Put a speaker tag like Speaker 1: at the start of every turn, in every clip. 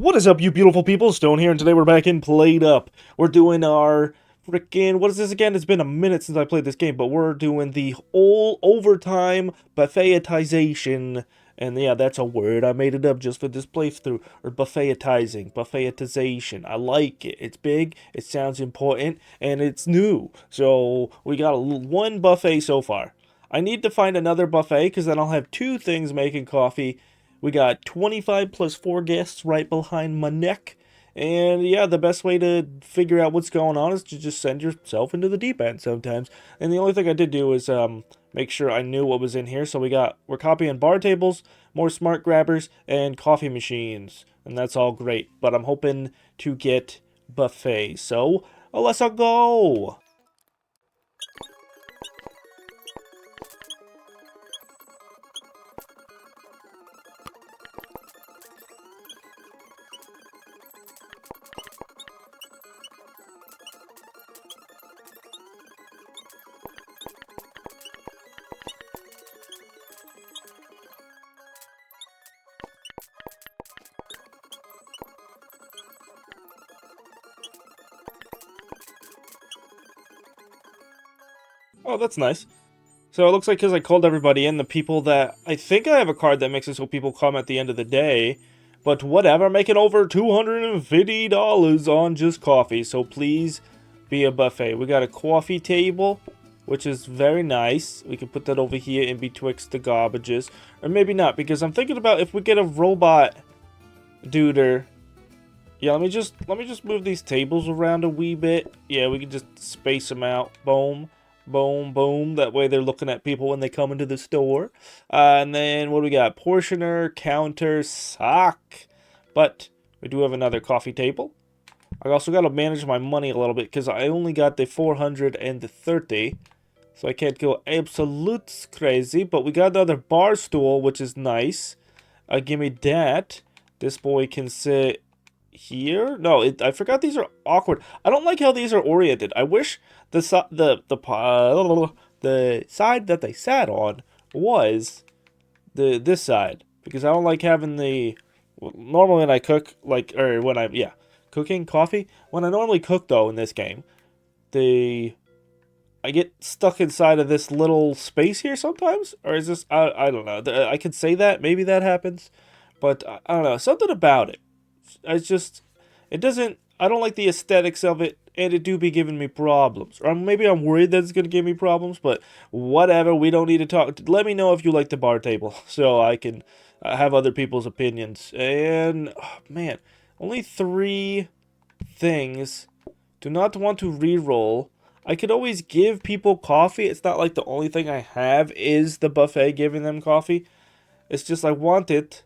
Speaker 1: What is up, you beautiful people? Stone here, and today we're back in PlateUp. We're doing our freaking, what is this again? It's been a minute since I played this game, but we're doing the whole overtime buffetization. And yeah, that's a word. I made it up just for this playthrough. Or buffetizing, buffetization. I like it. It's big, it sounds important, and it's new. So we got one buffet so far. I need to find another buffet because then I'll have two things making coffee. We got 25 plus 4 guests right behind my neck. And yeah, the best way to figure out what's going on is to just send yourself into the deep end sometimes. And the only thing I did do is make sure I knew what was in here. So we're copying bar tables, more smart grabbers, and coffee machines. And that's all great. But I'm hoping to get buffet. So let's go. Oh, that's nice. So it looks like because I called everybody in, the people that... I think I have a card that makes it so people come at the end of the day. But whatever, I'm making over $250 on just coffee. So please be a buffet. We got a coffee table, which is very nice. We can put that over here in betwixt the garbages. Or maybe not, because I'm thinking about if we get a robot duder. Yeah, let me just move these tables around a wee bit. Yeah, we can just space them out. Boom. Boom, boom. That way they're looking at people when they come into the store. And then what do we got? Portioner, counter, sock. But we do have another coffee table. I also got to manage my money a little bit because I only got the 430. So I can't go absolute crazy. But we got another bar stool, which is nice. Give me that. This boy can sit here. No, I forgot these are awkward. I don't like how these are oriented. I wish the side that they sat on was this side, because I don't like having the... Normally when I cook, cooking coffee, when I normally cook though in this game, I get stuck inside of this little space here sometimes. Or is this... I don't know. I could say that. Maybe that happens. But I don't know. Something about it. It doesn't... I don't like the aesthetics of it, and it do be giving me problems. Or maybe I'm worried that it's going to give me problems, but whatever. We don't need to talk. Let me know if you like the bar table, so I can have other people's opinions. And, oh, man, only 3 things. Do not want to re-roll. I could always give people coffee. It's not like the only thing I have is the buffet giving them coffee. It's just I want it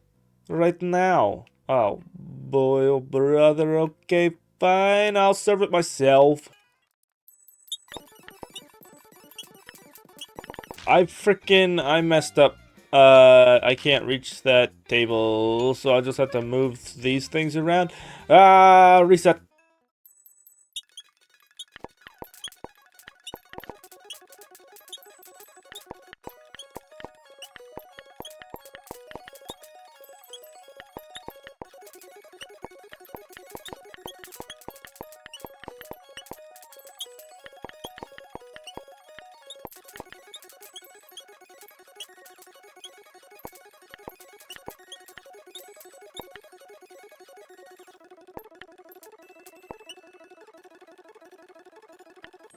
Speaker 1: right now. Oh, boy, oh, brother. Okay, fine. I'll serve it myself. I messed up. I can't reach that table, so I'll just have to move these things around. Reset.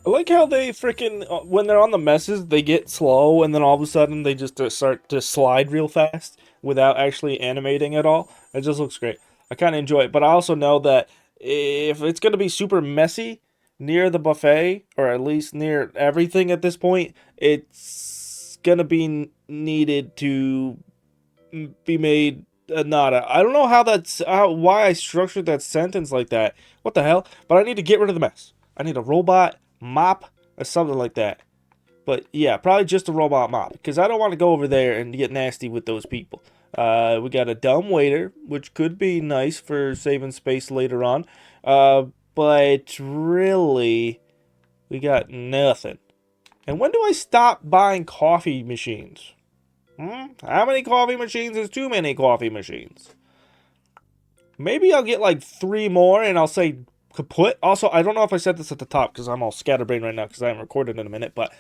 Speaker 1: I like how they freaking, when they're on the messes, they get slow, and then all of a sudden they just start to slide real fast without actually animating at all. It just looks great. I kind of enjoy it, but I also know that if it's going to be super messy near the buffet, or at least near everything at this point, it's going to be needed to be made nada. I don't know why I structured that sentence like that. What the hell? But I need to get rid of the mess. I need a robot mop or something like that. But yeah, probably just a robot mop, because I don't want to go over there and get nasty with those people. We got a dumb waiter, which could be nice for saving space later on. But really, we got nothing. And when do I stop buying coffee machines? How many coffee machines is too many coffee machines? Maybe I'll get like 3 more and I'll say kaput. Also, I don't know if I said this at the top because I'm all scatterbrained right now because I haven't recorded in a minute, but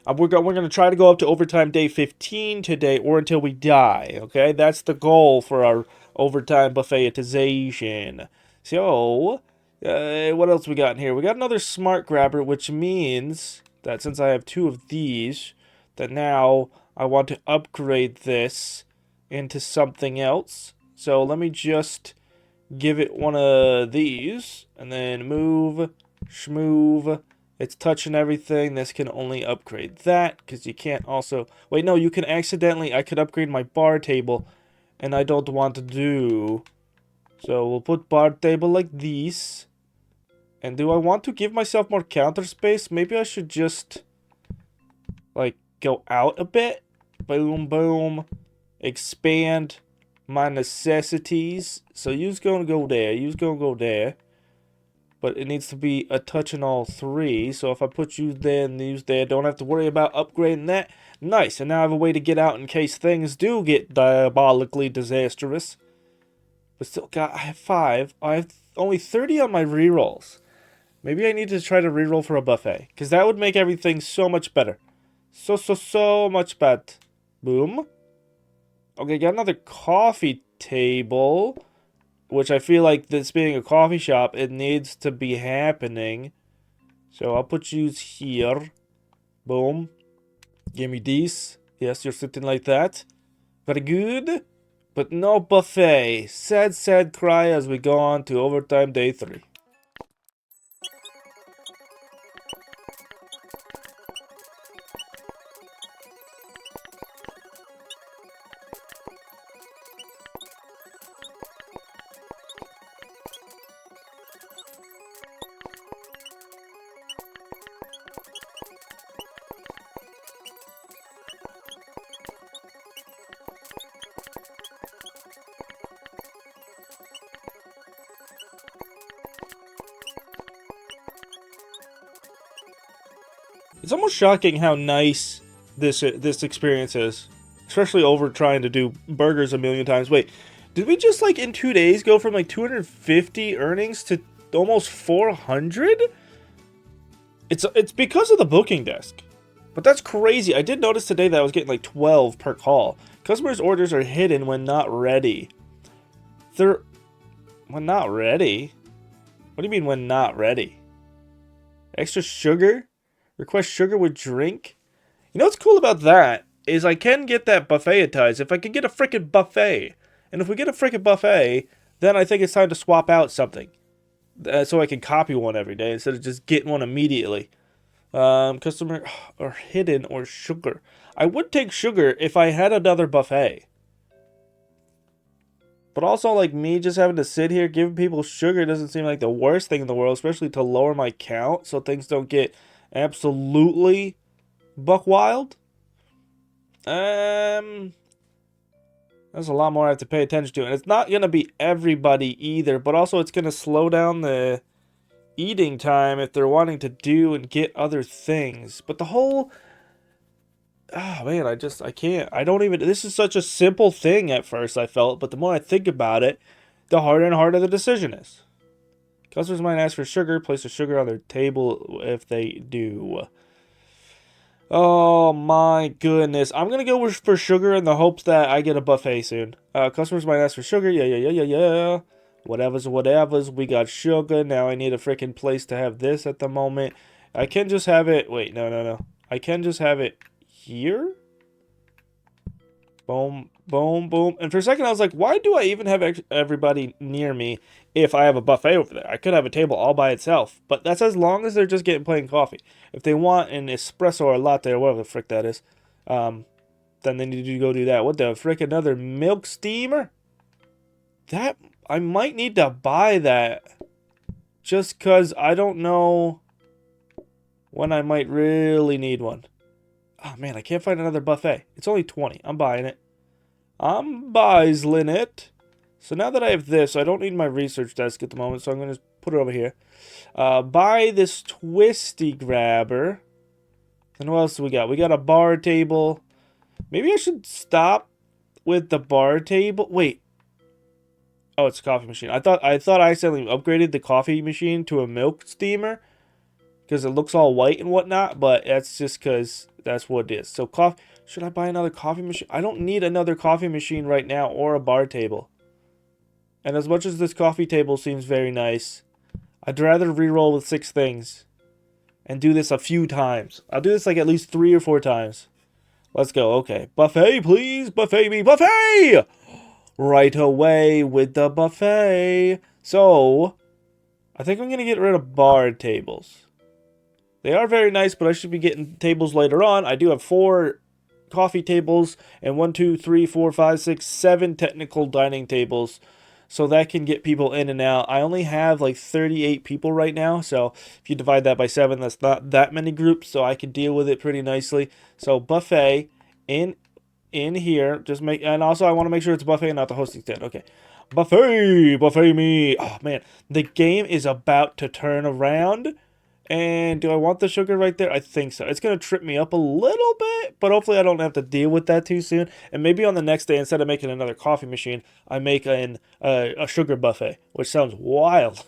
Speaker 1: we're going to try to go up to overtime day 15 today or until we die, okay? That's the goal for our overtime buffetization. So, what else we got in here? We got another smart grabber, which means that since I have 2 of these, that now I want to upgrade this into something else. So let me just give it one of these, and then move, schmoove. It's touching everything. This can only upgrade that, because you can't also... Wait, no, you can accidentally... I could upgrade my bar table, and I don't want to do... So we'll put bar table like this. And do I want to give myself more counter space? Maybe I should just, like, go out a bit. Boom, boom. Expand my necessities. So you's gonna go there. You's gonna go there. But it needs to be a touch in all 3. So if I put you there and these there, don't have to worry about upgrading that. Nice. And now I have a way to get out in case things do get diabolically disastrous. But still, I have 5. I have only 30 on my rerolls. Maybe I need to try to reroll for a buffet. Because that would make everything so much better. So much better. Boom. Okay, got another coffee table. Which I feel like this being a coffee shop, it needs to be happening. So I'll put you here. Boom. Give me these. Yes, you're sitting like that. Very good. But no buffet. Sad, sad cry as we go on to overtime day 3. It's almost shocking how nice this experience is. Especially over trying to do burgers a million times. Wait, did we just like in 2 days go from like 250 earnings to almost 400? It's because of the booking desk. But that's crazy. I did notice today that I was getting like 12 per call. Customers' orders are hidden when not ready. When not ready? What do you mean when not ready? Extra sugar? Request sugar with drink? You know what's cool about that is I can get that buffetized if I could get a frickin' buffet. And if we get a frickin' buffet, then I think it's time to swap out something. So I can copy one every day instead of just getting one immediately. Customer or hidden or sugar. I would take sugar if I had another buffet. But also, like, me just having to sit here giving people sugar doesn't seem like the worst thing in the world, especially to lower my count so things don't get absolutely buck wild. There's a lot more I have to pay attention to. And it's not going to be everybody either, but also it's going to slow down the eating time if they're wanting to do and get other things. But the whole... Oh, man, I can't. I don't even... This is such a simple thing at first, I felt. But the more I think about it, the harder and harder the decision is. Customers might ask for sugar. Place the sugar on their table if they do. Oh, my goodness. I'm going to go for sugar in the hopes that I get a buffet soon. Customers might ask for sugar. Yeah. Whatevers. We got sugar. Now I need a freaking place to have this at the moment. I can just have it... Wait, no. I can just have it... here? Boom, boom, boom. And for a second I was like, why do I even have everybody near me if I have a buffet over there? I could have a table all by itself. But that's as long as they're just getting plain coffee. If they want an espresso or a latte or whatever the frick that is, then they need to go do that. What the frick, another milk steamer? That, I might need to buy that. Just because I don't know when I might really need one. Oh, man, I can't find another buffet. It's only 20. I'm buying it. I'm biseling it. So now that I have this, I don't need my research desk at the moment, so I'm going to put it over here. Buy this twisty grabber. And what else do we got? We got a bar table. Maybe I should stop with the bar table. Wait. Oh, it's a coffee machine. I thought I accidentally upgraded the coffee machine to a milk steamer because it looks all white and whatnot, but that's just because that's what it is. So should I buy another coffee machine? I don't need another coffee machine right now or a bar table. And as much as this coffee table seems very nice, I'd rather re-roll with 6 things and do this a few times. I'll do this like at least 3 or 4 times. Let's go. Okay. Buffet, please. Buffet me. Buffet! Right away with the buffet. So, I think I'm going to get rid of bar tables. They are very nice, but I should be getting tables later on. I do have 4 coffee tables and 1, 2, 3, 4, 5, 6, 7 technical dining tables. So that can get people in and out. I only have like 38 people right now. So if you divide that by 7, that's not that many groups. So I can deal with it pretty nicely. So buffet in here. Just make, and also I want to make sure it's buffet, not the hosting stand. Okay. Buffet me. Oh man, the game is about to turn around. And do I want the sugar right there? I think so. It's going to trip me up a little bit, but hopefully I don't have to deal with that too soon. And maybe on the next day, instead of making another coffee machine, I make a sugar buffet, which sounds wild.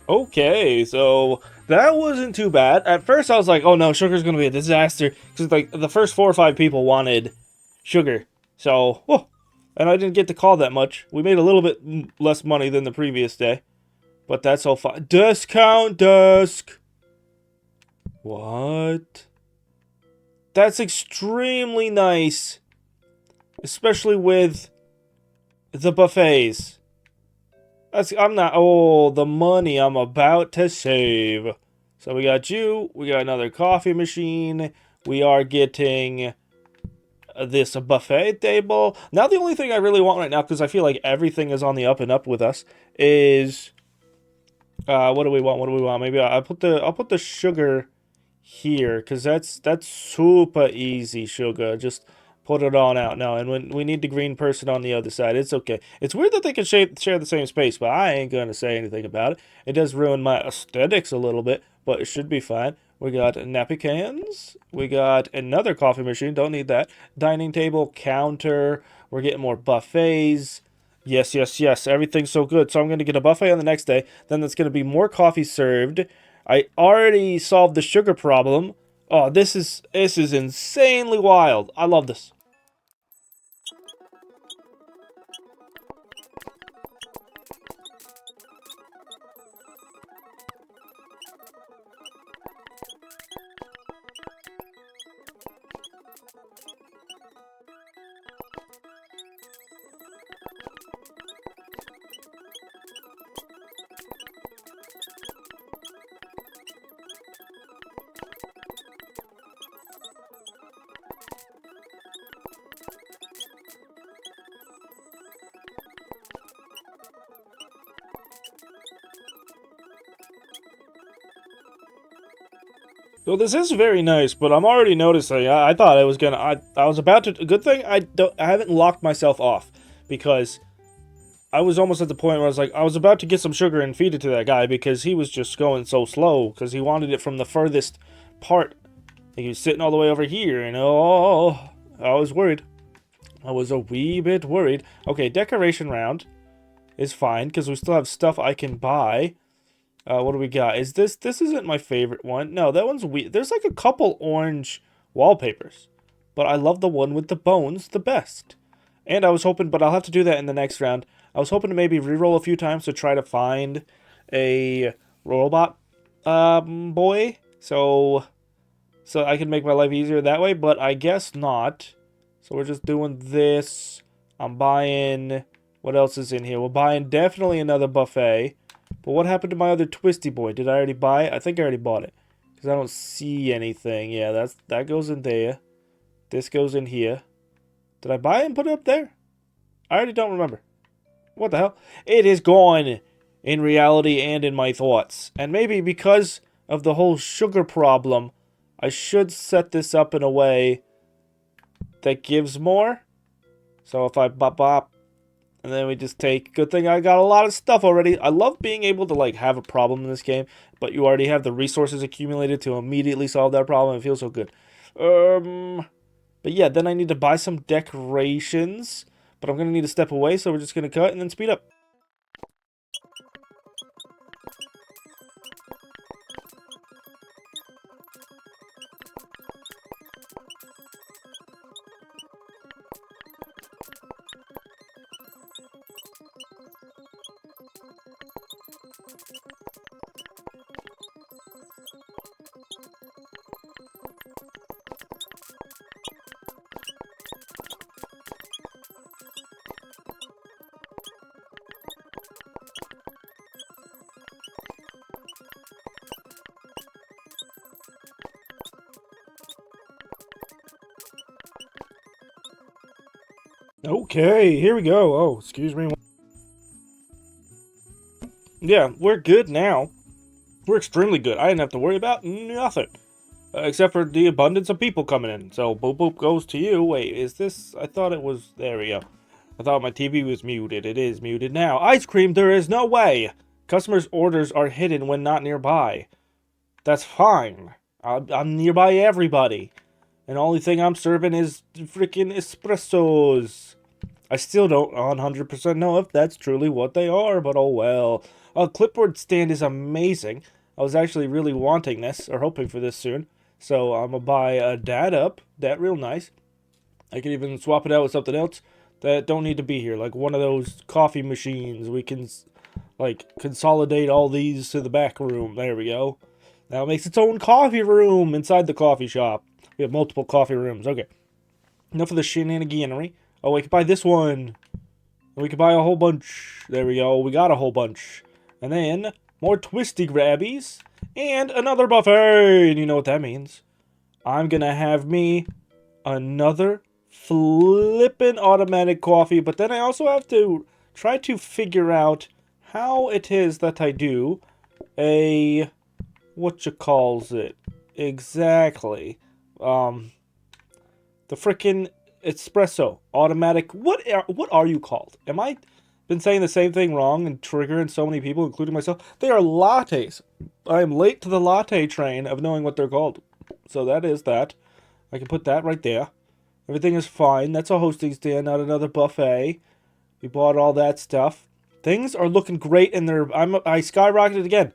Speaker 1: Okay, so that wasn't too bad. At first, I was like, "Oh no, sugar's gonna be a disaster," because like the first 4 or 5 people wanted sugar. So, whew, and I didn't get to call that much. We made a little bit less money than the previous day, but that's all fine. Discount desk. What? That's extremely nice, especially with the buffets. I'm not. Oh, the money I'm about to save. So we got you. We got another coffee machine. We are getting this buffet table. Now the only thing I really want right now, because I feel like everything is on the up and up with us, is what do we want? What do we want? Maybe I'll put the sugar here, because that's super easy. Sugar, just put it on out now. And when we need the green person on the other side, it's okay. It's weird that they can share the same space, but I ain't gonna say anything about it. It does ruin my aesthetics a little bit, but it should be fine. We got nappy cans. We got another coffee machine. Don't need that. Dining table, counter. We're getting more buffets. Yes, yes, yes. Everything's so good. So I'm going to get a buffet on the next day. Then there's going to be more coffee served. I already solved the sugar problem. Oh, this is insanely wild. I love this. Well, this is very nice, but I'm already noticing. I thought I was gonna. I was about to. Good thing I haven't locked myself off, because I was almost at the point where I was like, I was about to get some sugar and feed it to that guy because he was just going so slow because he wanted it from the furthest part. He was sitting all the way over here, and oh, I was worried. I was a wee bit worried. Okay, decoration round is fine because we still have stuff I can buy. What do we got? This isn't my favorite one. No, that one's weird. There's like a couple orange wallpapers, but I love the one with the bones the best. And I was hoping, but I'll have to do that in the next round. I was hoping to maybe re-roll a few times to try to find a robot boy, so I can make my life easier that way, but I guess not. So we're just doing this. I'm buying, what else is in here? We're buying definitely another buffet. But what happened to my other twisty boy? Did I already buy it? I think I already bought it, because I don't see anything. Yeah, that goes in there. This goes in here. Did I buy it and put it up there? I already don't remember. What the hell? It is gone in reality and in my thoughts. And maybe because of the whole sugar problem, I should set this up in a way that gives more. So if I bop bop, and then we just take, good thing I got a lot of stuff already. I love being able to like have a problem in this game, but you already have the resources accumulated to immediately solve that problem. It feels so good. But yeah, then I need to buy some decorations, but I'm going to need to step away, so we're just going to cut and then speed up. Okay, here we go. Oh, excuse me. Yeah, we're good now. We're extremely good. I didn't have to worry about nothing. Except for the abundance of people coming in. So, boop boop goes to you. Wait, is this... I thought it was... There we go. I thought my TV was muted. It is muted now. Ice cream, there is no way! Customers' orders are hidden when not nearby. That's fine. I'm nearby everybody. And the only thing I'm serving is freaking espressos. I still don't 100% know if that's truly what they are, but oh well. A clipboard stand is amazing. I was actually really wanting this, or hoping for this soon. So I'm gonna buy a PlateUp. That real nice. I can even swap it out with something else that don't need to be here, like one of those coffee machines. We can like consolidate all these to the back room. There we go. Now it makes its own coffee room inside the coffee shop. We have multiple coffee rooms. Okay. Enough of the shenaniganery. Oh, we can buy this one. We can buy a whole bunch. There we go. We got a whole bunch. And then more twisty grabbies. And another buffet. And you know what that means. I'm going to have me another flippin' automatic coffee. But then I also have to try to figure out how it is that I do a... whatchamacallit. Exactly. The frickin' espresso automatic. What are you called? Am I been saying the same thing wrong and triggering so many people, including myself? They are lattes. I am late to the latte train of knowing what they're called. So that is that. I can put that right there. Everything is fine. That's a hosting stand, not another buffet. We bought all that stuff. Things are looking great, and I skyrocketed again.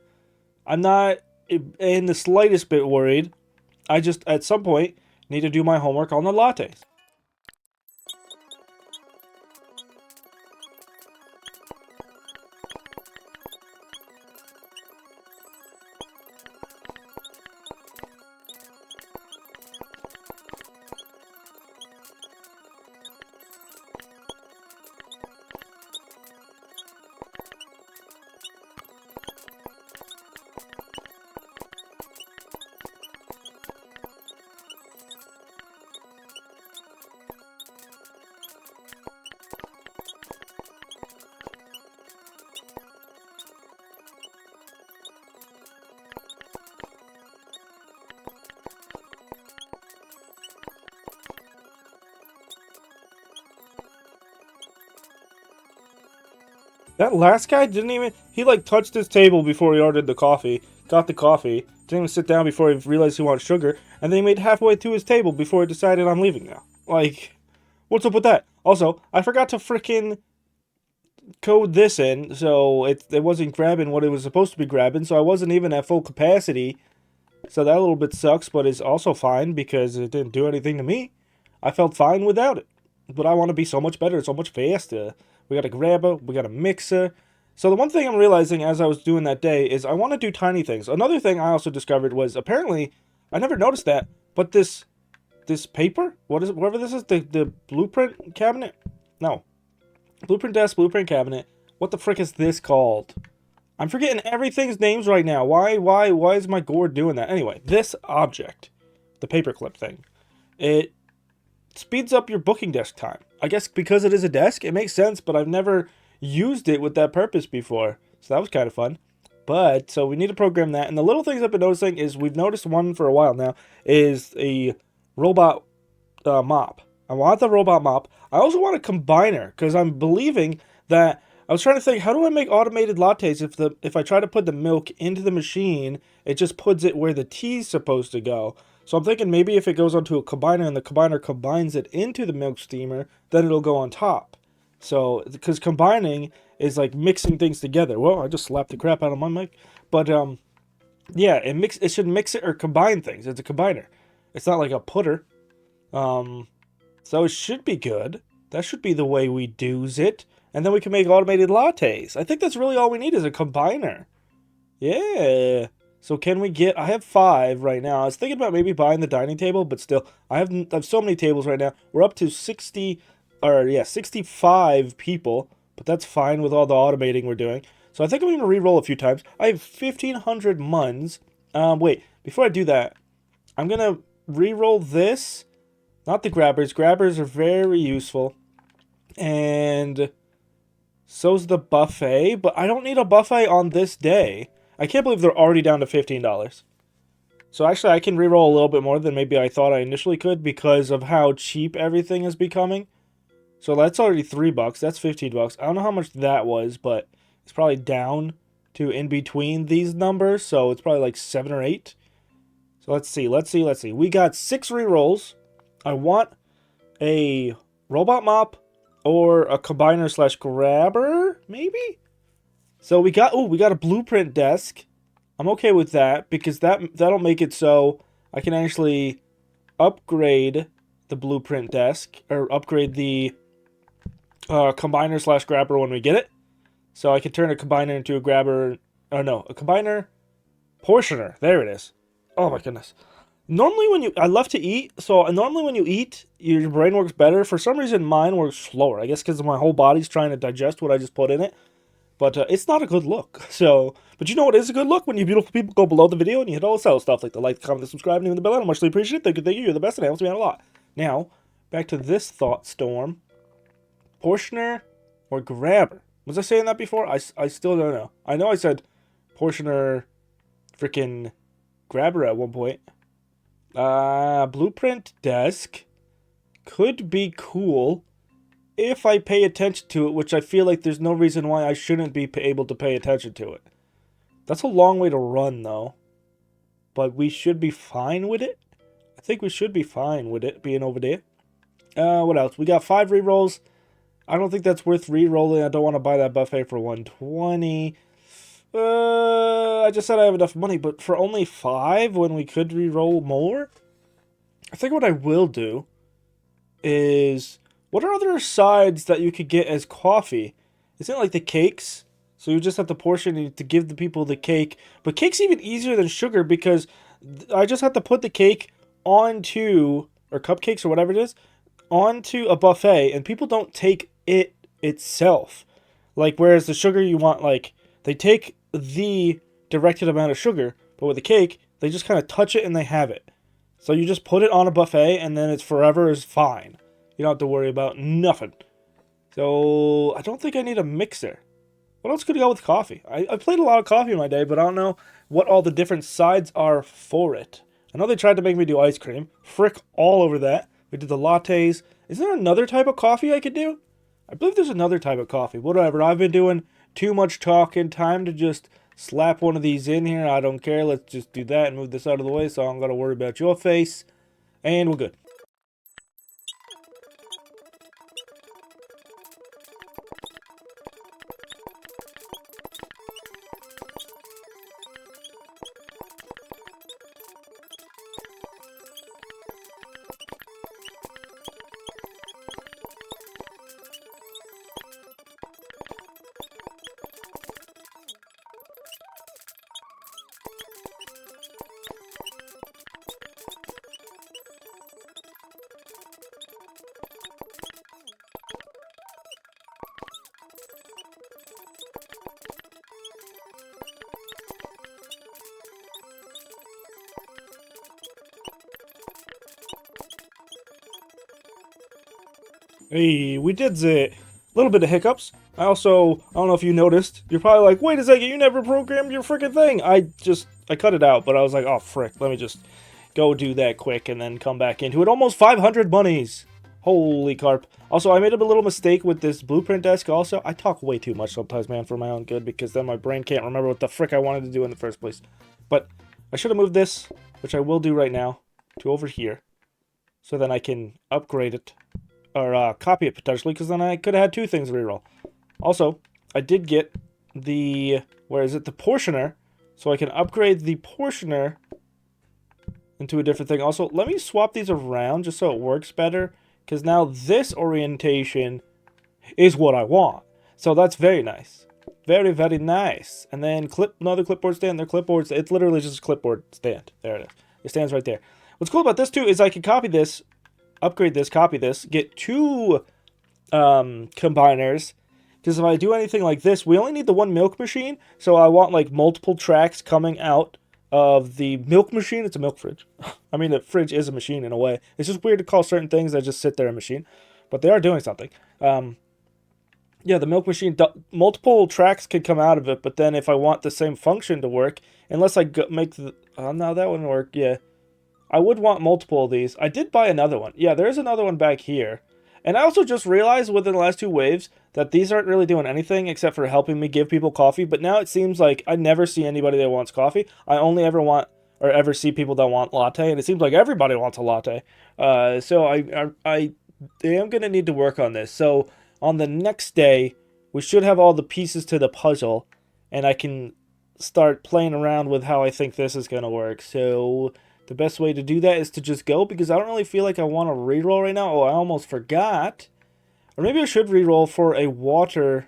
Speaker 1: I'm not in the slightest bit worried. I just, at some point, need to do my homework on the lattes. That last guy didn't even... He, like, touched his table before he ordered the coffee. Got the coffee. Didn't even sit down before he realized he wanted sugar. And then he made halfway to his table before he decided I'm leaving now. Like, what's up with that? Also, I forgot to frickin' code this in, so it wasn't grabbing what it was supposed to be grabbing, so I wasn't even at full capacity. So that little bit sucks, but it's also fine because it didn't do anything to me. I felt fine without it. But I want to be so much better, so much faster. We got a grabber, we got a mixer. So the one thing I'm realizing as I was doing that day is I want to do tiny things. Another thing I also discovered was apparently, I never noticed that, but this paper, what is it, whatever this is, the blueprint cabinet? No. Blueprint desk, blueprint cabinet. What the frick is this called? I'm forgetting everything's names right now. Why is my gourd doing that? Anyway, this object, the paperclip thing, it speeds up your booking desk time. I guess because it is a desk, it makes sense, but I've never used it with that purpose before. So that was kind of fun. But, so we need to program that. And the little things I've been noticing is, we've noticed one for a while now, is a robot mop. I want the robot mop. I also want a combiner, because I'm believing that, I was trying to think, how do I make automated lattes if I try to put the milk into the machine, it just puts it where the tea's supposed to go. So I'm thinking maybe if it goes onto a combiner and the combiner combines it into the milk steamer, then it'll go on top. So, because combining is like mixing things together. Well, I just slapped the crap out of my mic. But, yeah, it should mix it or combine things. It's a combiner. It's not like a putter. So it should be good. That should be the way we do's it. And then we can make automated lattes. I think that's really all we need is a combiner. Yeah. So can we get... I have 5 right now. I was thinking about maybe buying the dining table, but still, I have so many tables right now. We're up to 65 people, but that's fine with all the automating we're doing. So I think I'm going to re-roll a few times. I have 1,500 muns. Wait, before I do that, I'm going to re-roll this. Not the grabbers. Grabbers are very useful. And so's the buffet, but I don't need a buffet on this day. I can't believe they're already down to $15. So actually, I can reroll a little bit more than maybe I thought I initially could because of how cheap everything is becoming. So that's already $3. That's $15. I don't know how much that was, but it's probably down to in between these numbers. So it's probably like 7 or 8. So let's see. We got 6 rerolls. I want a robot mop or a combiner / grabber, maybe? So we got a blueprint desk. I'm okay with that because that'll make it so I can actually upgrade the blueprint desk or upgrade the combiner / grabber when we get it. So I can turn a combiner into a grabber. Oh no, a combiner portioner. There it is. Oh my goodness. Normally I love to eat, so normally when you eat, your brain works better. For some reason, mine works slower. I guess because my whole body's trying to digest what I just put in it. But it's not a good look. So, but you know what is a good look? When you beautiful people go below the video and you hit all the stuff like the like, comment, the subscribe, and even the bell. I muchly appreciate it. Thank you. You're the best, and it helps me out a lot. Now, back to this thought storm. Portioner or grabber? Was I saying that before? I still don't know. I know I said portioner, freaking grabber at one point. Blueprint desk could be cool if I pay attention to it, which I feel like there's no reason why I shouldn't be able to pay attention to it. That's a long way to run, though. But we should be fine with it. I think we should be fine with it being over there. What else? We got 5 rerolls. I don't think that's worth re-rolling. I don't want to buy that buffet for $120. I just said I have enough money, but for only 5 when we could re-roll more? I think what I will do is... What are other sides that you could get as coffee? Isn't it like the cakes? So you just have to portion to give the people the cake. But cake's even easier than sugar because I just have to put the cake onto, or cupcakes or whatever it is, onto a buffet, and people don't take it itself. Like, whereas the sugar you want, like, they take the directed amount of sugar, but with the cake, they just kind of touch it and they have it. So you just put it on a buffet, and then it's forever is fine. You don't have to worry about nothing. So, I don't think I need a mixer. What else could go with coffee? I played a lot of coffee in my day, but I don't know what all the different sides are for it. I know they tried to make me do ice cream. Frick all over that. We did the lattes. Is there another type of coffee I could do? I believe there's another type of coffee. Whatever, I've been doing too much talking. Time to just slap one of these in here. I don't care. Let's just do that and move this out of the way so I don't got to worry about your face. And we're good. Hey, we did the little bit of hiccups. I don't know if you noticed. You're probably like, wait a second, you never programmed your freaking thing. I cut it out, but I was like, oh frick, let me just go do that quick and then come back into it. Almost 500 monies. Holy carp. Also, I made a little mistake with this blueprint desk also. I talk way too much sometimes, man, for my own good, because then my brain can't remember what the frick I wanted to do in the first place. But I should have moved this, which I will do right now, to over here. So then I can upgrade it. Or copy it potentially, because then I could have had two things reroll. Also, I did get the, where is it, the portioner, so I can upgrade the portioner into a different thing. Also, let me swap these around just so it works better, because now this orientation is what I want. So that's very nice. Very, very nice. And then another clipboard stand. They're clipboards. It's literally just a clipboard stand. There it is. It stands right there. What's cool about this too is I can copy this, upgrade this, copy this, get two combiners. Because if I do anything like this, we only need the one milk machine. So I want like multiple tracks coming out of the milk machine. It's a milk fridge. I mean, the fridge is a machine in a way. It's just weird to call certain things that just sit there a machine. But they are doing something. Yeah, the milk machine, multiple tracks could come out of it. But then if I want the same function to work, unless I make the... no, that wouldn't work. Yeah. I would want multiple of these. I did buy another one. Yeah, there is another one back here. And I also just realized within the last two waves that these aren't really doing anything except for helping me give people coffee. But now it seems like I never see anybody that wants coffee. I only ever want, or ever see people that want latte. And it seems like everybody wants a latte. So I am going to need to work on this. So on the next day, we should have all the pieces to the puzzle. And I can start playing around with how I think this is going to work. So... the best way to do that is to just go, because I don't really feel like I want to reroll right now. Oh, I almost forgot. Or maybe I should reroll for a water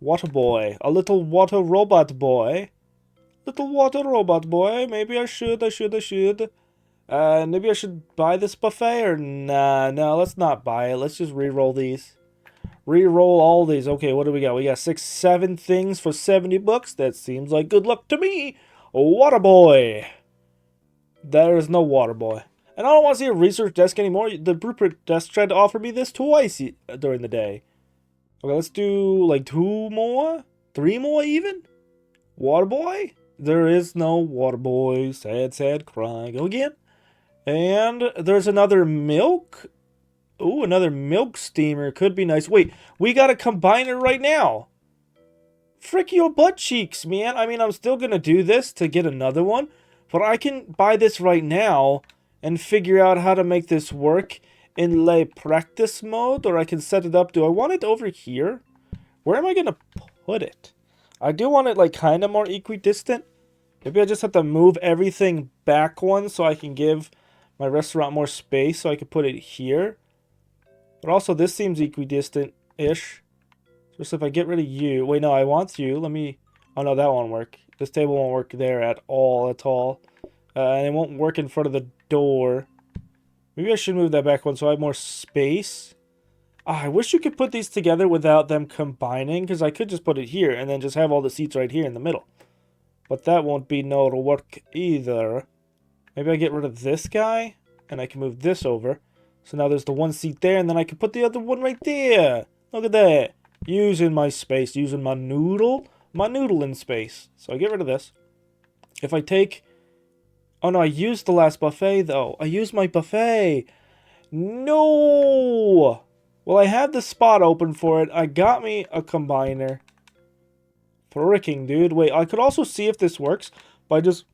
Speaker 1: boy. A little water robot boy. Little water robot boy. Maybe I should. Maybe I should buy this buffet or nah. No, let's not buy it. Let's just reroll these. Reroll all these. Okay, what do we got? We got 7 things for 70 bucks. That seems like good luck to me. Water boy. There is no water boy. And I don't want to see a research desk anymore. The blueprint desk tried to offer me this twice during the day. Okay, let's do like 2 more? 3 more even? Water boy? There is no water boy. Sad, sad crying. Go again. And there's another milk. Ooh, another milk steamer. Could be nice. Wait, we got a combiner right now. Frick your butt cheeks, man. I mean, I'm still going to do this to get another one. But I can buy this right now and figure out how to make this work in lay practice mode. Or I can set it up. Do I want it over here? Where am I going to put it? I do want it like kind of more equidistant. Maybe I just have to move everything back one so I can give my restaurant more space so I can put it here. But also this seems equidistant-ish. Just if I get rid of you. Wait, no, I want you. Let me... oh, no, that won't work. This table won't work there at all. And it won't work in front of the door. Maybe I should move that back one so I have more space. I wish you could put these together without them combining, because I could just put it here and then just have all the seats right here in the middle. But that won't be no to work either. Maybe I get rid of this guy and I can move this over. So now there's the one seat there and then I can put the other one right there. Look at that. Using my space, using my noodle in space. So I get rid of this. If I take... oh no, I used the last buffet though. I used my buffet. No! Well, I had the spot open for it. I got me a combiner. Fricking dude. Wait, I could also see if this works by just,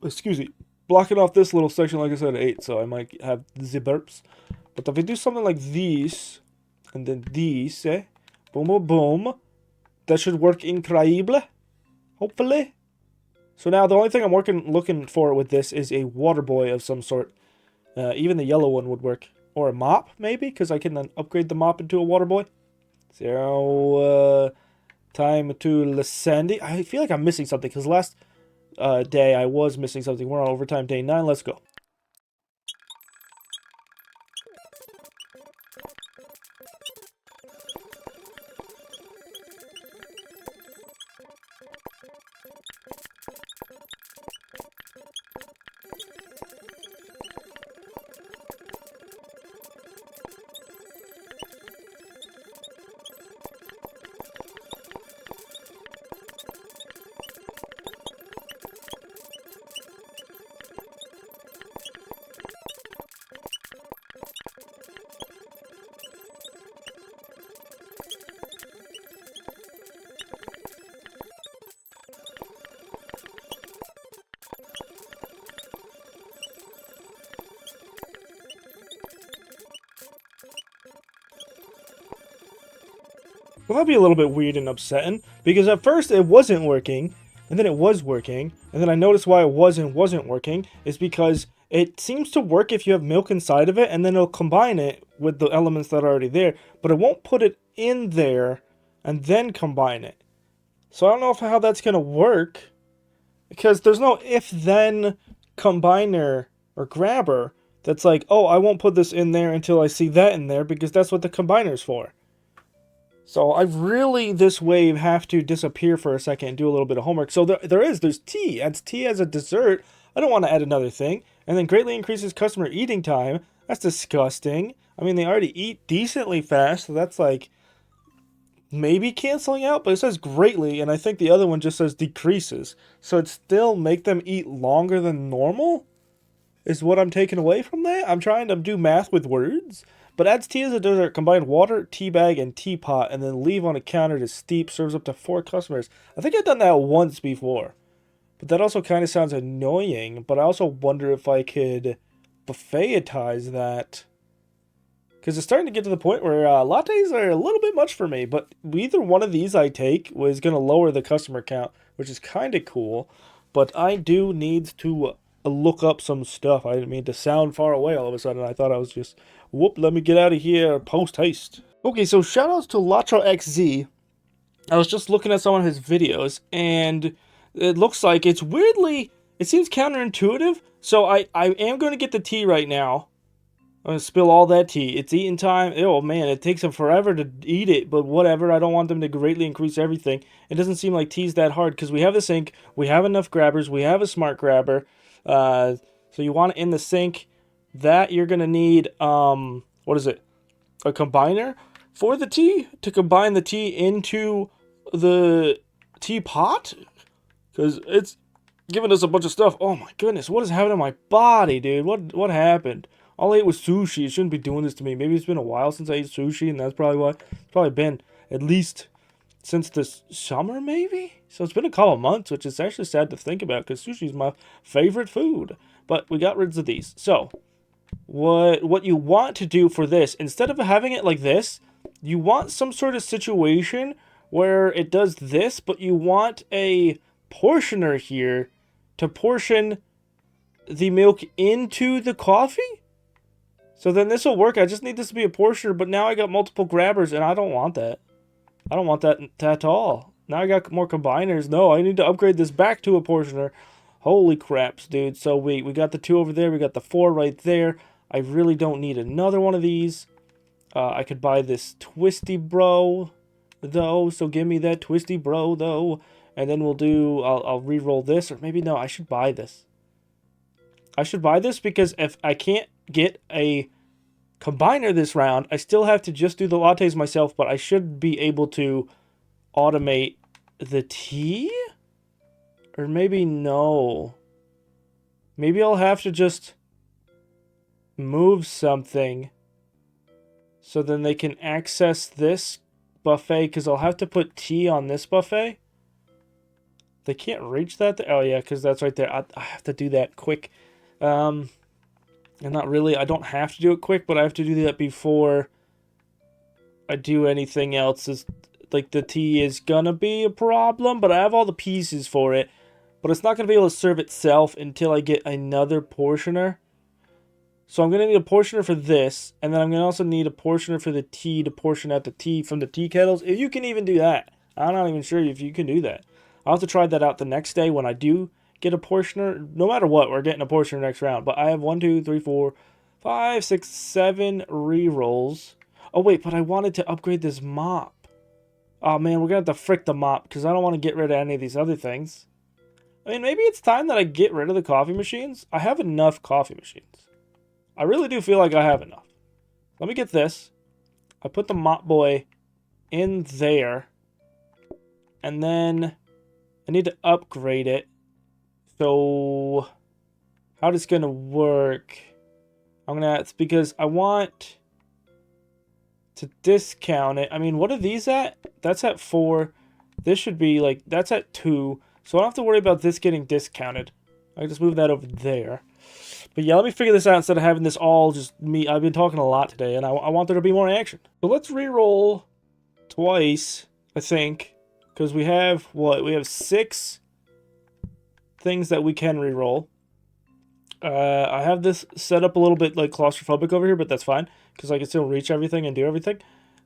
Speaker 1: excuse me, blocking off this little section like I said, 8. So I might have the burps. But if I do something like these, and then these, boom, boom, boom. That should work incredible. Hopefully. So now the only thing I'm looking for with this is a water boy of some sort. Even the yellow one would work. Or a mop, maybe, because I can then upgrade the mop into a water boy. So, time to Lasandy. I feel like I'm missing something, because last day I was missing something. We're on overtime day 9. Let's go. Well, that'd be a little bit weird and upsetting, because at first it wasn't working, and then it was working, and then I noticed why it wasn't working, is because it seems to work if you have milk inside of it, and then it'll combine it with the elements that are already there, but it won't put it in there and then combine it. So I don't know how that's going to work, because there's no if-then combiner or grabber that's like, oh, I won't put this in there until I see that in there, because that's what the combiner's for. So I really, this wave, have to disappear for a second and do a little bit of homework. So there's tea. Adds tea as a dessert. I don't want to add another thing. And then greatly increases customer eating time. That's disgusting. I mean, they already eat decently fast, so that's like maybe canceling out, but it says greatly, and I think the other one just says decreases. So it still make them eat longer than normal? Is what I'm taking away from that? I'm trying to do math with words. But adds tea as a dessert, combine water, tea bag, and teapot, and then leave on a counter to steep. Serves up to 4 customers. I think I've done that once before. But that also kind of sounds annoying. But I also wonder if I could buffetize that. Because it's starting to get to the point where lattes are a little bit much for me. But either one of these I take was going to lower the customer count, which is kind of cool. But I do need to look up some stuff. I didn't mean to sound far away all of a sudden. I thought I was just, whoop, let me get out of here post haste. Okay, so shoutouts to LatroXZ. I was just looking at some of his videos, and it looks like it's weirdly, it seems counterintuitive. So I am going to get the tea right now. I'm going to spill all that tea. It's eating time. Oh man, it takes them forever to eat it, but whatever. I don't want them to greatly increase everything. It doesn't seem like tea's that hard, because we have the sink, we have enough grabbers, we have a smart grabber. So you want it in the sink. That you're going to need, what is it? A combiner for the tea? To combine the tea into the teapot? Because it's giving us a bunch of stuff. Oh my goodness, what is happening to my body, dude? What happened? All I ate was sushi. It shouldn't be doing this to me. Maybe it's been a while since I ate sushi, and that's probably why. It's probably been at least since this summer, maybe? So it's been a couple months, which is actually sad to think about, because sushi is my favorite food. But we got rid of these. So, what you want to do for this, instead of having it like this, you want some sort of situation where it does this, but you want a portioner here to portion the milk into the coffee? So then this will work. I just need this to be a portioner, but now I got multiple grabbers, and I don't want that. I don't want that at all. Now I got more combiners. No, I need to upgrade this back to a portioner. Holy craps, dude. So we got the 2 over there. We got the 4 right there. I really don't need another one of these. I could buy this Twisty Bro, though. So give me that Twisty Bro, though. And then we'll do... I'll re-roll this. Or maybe no, I should buy this. I should buy this because if I can't get a combiner this round, I still have to just do the lattes myself, but I should be able to automate the tea? Or maybe no. Maybe I'll have to just move something so then they can access this buffet, because I'll have to put tea on this buffet. They can't reach that. Oh yeah, because that's right there. I have to do that quick. And not really, I don't have to do it quick, but I have to do that before I do anything else. Is like the tea is gonna be a problem, but I have all the pieces for it. But it's not gonna be able to serve itself until I get another portioner. So I'm gonna need a portioner for this, and then I'm gonna also need a portioner for the tea to portion out the tea from the tea kettles. If you can even do that, I'm not even sure if you can do that. I'll have to try that out the next day when I do get a portioner. No matter what, we're getting a portioner next round. But I have 1, 2, 3, 4, 5, 6, 7 re-rolls. Oh wait, but I wanted to upgrade this mop. Oh man, we're gonna have to frick the mop, because I don't want to get rid of any of these other things. I mean, maybe it's time that I get rid of the coffee machines. I have enough coffee machines. I really do feel like I have enough. Let me get this. I put the mop boy in there. And then I need to upgrade it. So how this gonna work? It's because I want to discount it. I mean, what are these at? That's at 4. This should be like, that's at 2. So I don't have to worry about this getting discounted. I can just move that over there. But yeah, let me figure this out instead of having this all just me. I've been talking a lot today, and I want there to be more action. So let's re-roll twice, I think. Because we have, what? We have 6 things that we can reroll. I have this set up a little bit like claustrophobic over here, but that's fine. Because I can still reach everything and do everything.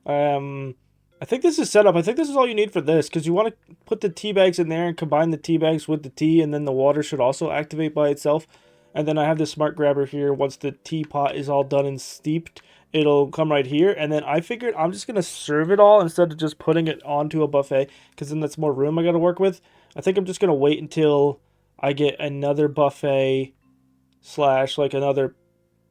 Speaker 1: I think this is set up. I think this is all you need for this. Because you want to put the tea bags in there and combine the tea bags with the tea. And then the water should also activate by itself. And then I have the smart grabber here. Once the teapot is all done and steeped, it'll come right here. And then I figured I'm just going to serve it all instead of just putting it onto a buffet. Because then that's more room I got to work with. I think I'm just going to wait until I get another buffet / like another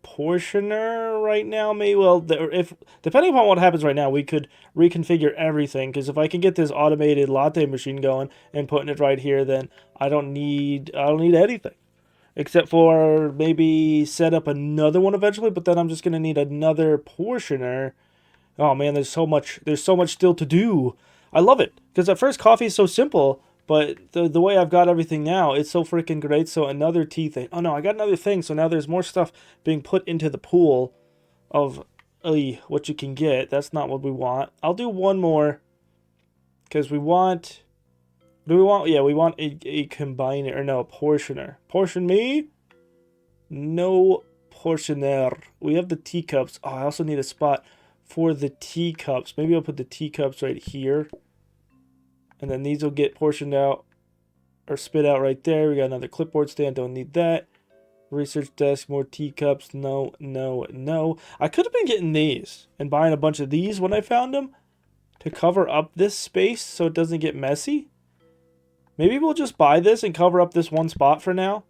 Speaker 1: portioner right now. Maybe, well, if depending upon what happens right now, we could reconfigure everything. Because if I can get this automated latte machine going and putting it right here, then I don't need anything. Except for maybe set up another one eventually, but then I'm just gonna need another portioner. Oh man, there's so much still to do. I love it because at first coffee is so simple, but the way I've got everything now, it's so freaking great. So another tea thing. Oh no, I got another thing. So now there's more stuff being put into the pool of what you can get. That's not what we want. I'll do one more because we want. Do we want? Yeah, we want a combiner, or no, a portioner. Portion me? No portioner. We have the teacups. Oh, I also need a spot for the teacups. Maybe I'll put the teacups right here. And then these will get portioned out, or spit out right there. We got another clipboard stand. Don't need that. Research desk, more teacups. No, no, no. I could have been getting these and buying a bunch of these when I found them to cover up this space so it doesn't get messy. Maybe we'll just buy this and cover up this one spot for now.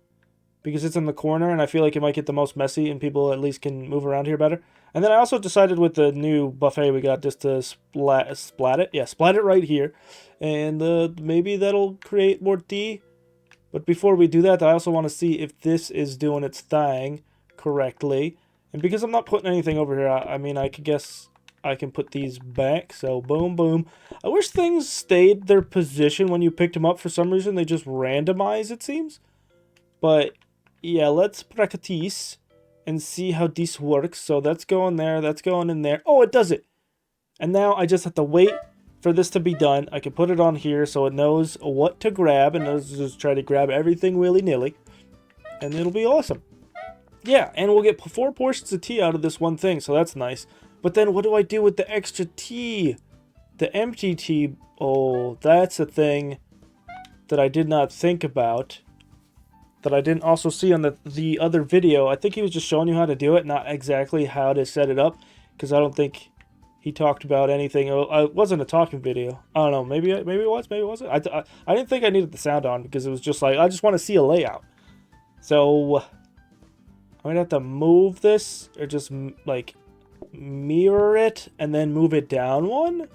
Speaker 1: Because it's in the corner and I feel like it might get the most messy and people at least can move around here better. And then I also decided with the new buffet we got just to splat it. Yeah, splat it right here. And maybe that'll create more tea. But before we do that, I also want to see if this is doing its thing correctly. And because I'm not putting anything over here, I mean, I could guess I can put these back. So boom, boom. I wish things stayed their position when you picked them up. For some reason, they just randomize, it seems. But yeah, let's practice and see how this works. So that's going there. That's going in there. Oh, it does it. And now I just have to wait for this to be done. I can put it on here so it knows what to grab. And it'll just try to grab everything willy-nilly. And it'll be awesome. Yeah, and we'll get 4 portions of tea out of this one thing. So that's nice. But then what do I do with the extra tea? The empty tea. Oh, that's a thing that I did not think about. That I didn't also see on the other video. I think he was just showing you how to do it, not exactly how to set it up. Because I don't think he talked about anything. It wasn't a talking video. I don't know. Maybe it was. Maybe it wasn't. I didn't think I needed the sound on. Because it was just like, I just want to see a layout. So, I'm going to have to move this. Or just, like, mirror it and then move it down one.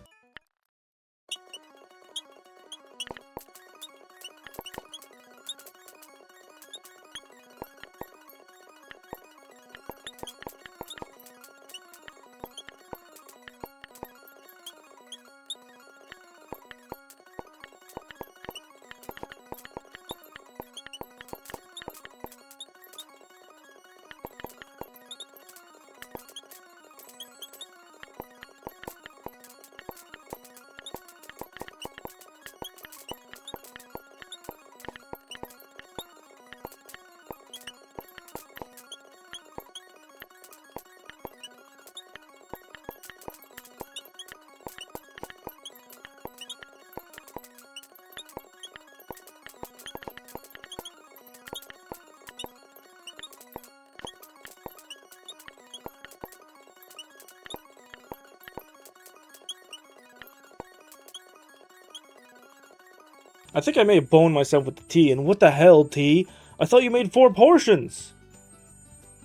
Speaker 1: I think I may have boned myself with the tea, and what the hell, tea? I thought you made 4 portions!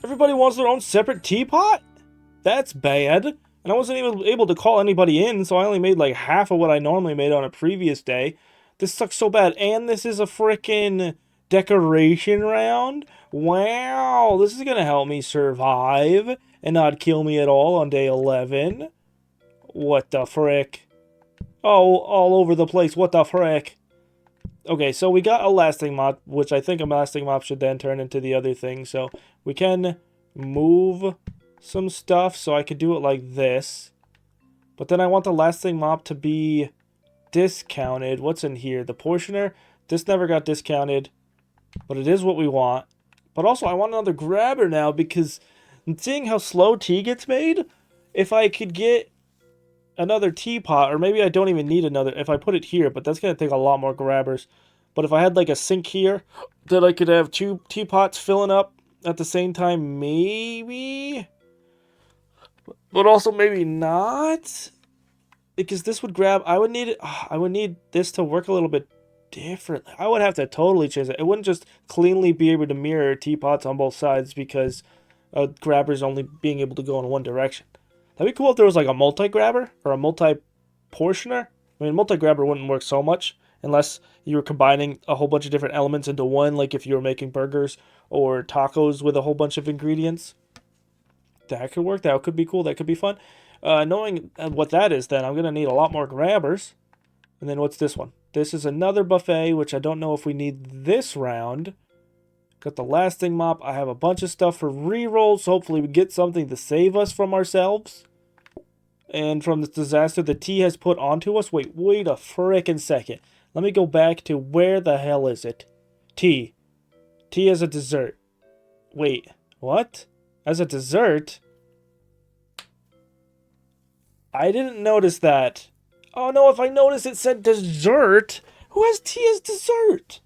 Speaker 1: Everybody wants their own separate teapot? That's bad. And I wasn't even able to call anybody in, so I only made like half of what I normally made on a previous day. This sucks so bad. And this is a frickin' decoration round? Wow, this is gonna help me survive and not kill me at all on day 11. What the frick? Oh, all over the place. What the frick? Okay, so we got a lasting mop, which I think a lasting mop should then turn into the other thing. So we can move some stuff, so I could do it like this. But then I want the lasting mop to be discounted. What's in here? The portioner. This never got discounted, but it is what we want. But also, I want another grabber now because seeing how slow tea gets made, if I could get another teapot, or maybe I don't even need another, if I put it here, but that's going to take a lot more grabbers. But if I had like a sink here, that I could have 2 teapots filling up at the same time, maybe? But also maybe not? Because this would grab, I would need this to work a little bit differently. I would have to totally change it. It wouldn't just cleanly be able to mirror teapots on both sides because grabbers only being able to go in one direction. That'd be cool if there was like a multi-grabber or a multi-portioner. I mean, multi-grabber wouldn't work so much unless you were combining a whole bunch of different elements into one, like if you were making burgers or tacos with a whole bunch of ingredients. That could work. That could be cool. That could be fun. Knowing what that is, then I'm going to need a lot more grabbers. And then what's this one? This is another buffet, which I don't know if we need this round. Got the lasting mop. I have a bunch of stuff for re-rolls. So hopefully we get something to save us from ourselves. And from this disaster the tea has put onto us. Wait a frickin' second. Let me go back to where the hell is it? Tea. Tea as a dessert. Wait, what? As a dessert? I didn't notice that. Oh no, if I noticed it said dessert, who has tea as dessert?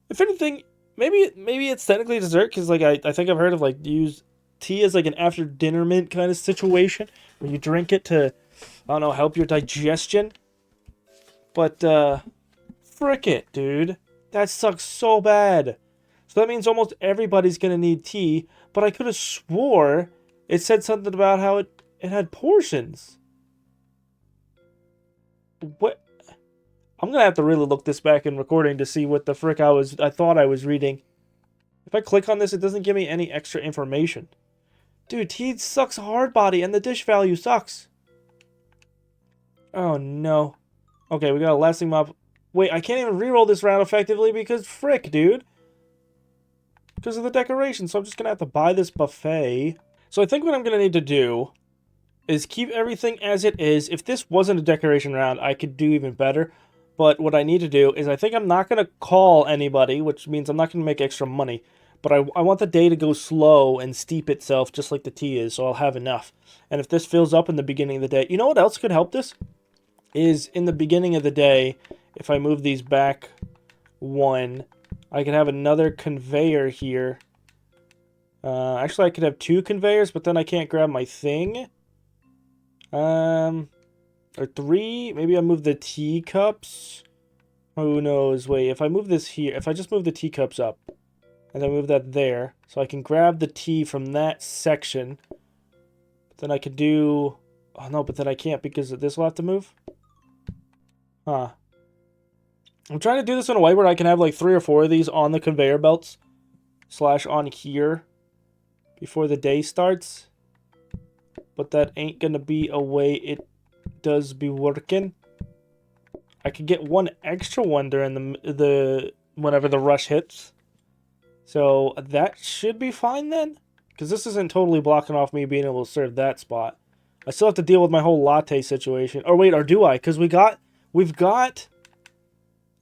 Speaker 1: If anything, maybe it's technically dessert, because like I think I've heard of like use tea as like an after dinner mint kind of situation where you drink it to, I don't know, help your digestion. But frick it, dude. That sucks so bad. So that means almost everybody's gonna need tea, but I could have swore it said something about how it had portions. What? I'm gonna have to really look this back in recording to see what the frick I thought I was reading. If I click on this, it doesn't give me any extra information. Dude, tea sucks hard body and the dish value sucks. Oh no. Okay, we got a lasting mop. Wait, I can't even reroll this round effectively because frick, dude. Because of the decoration, so I'm just gonna have to buy this buffet. So I think what I'm gonna need to do is keep everything as it is. If this wasn't a decoration round, I could do even better. But what I need to do is I think I'm not going to call anybody, which means I'm not going to make extra money. But I want the day to go slow and steep itself just like the tea is, so I'll have enough. And if this fills up in the beginning of the day... You know what else could help this? Is in the beginning of the day, if I move these back one, I could have another conveyor here. Actually, I could have 2 conveyors, but then I can't grab my thing. Or 3. Maybe I move the teacups. Who knows? Wait, if I move this here, if I just move the teacups up, and then move that there, so I can grab the tea from that section. But then I could do... Oh no, but then I can't because this will have to move. Huh. I'm trying to do this in a way where I can have like 3 or 4 of these on the conveyor belts. / on here. Before the day starts. But that ain't gonna be a way it does be working. I could get 1 extra one during the whenever the rush hits. So that should be fine then. Because this isn't totally blocking off me being able to serve that spot. I still have to deal with my whole latte situation. Or wait, or do I? Because we've got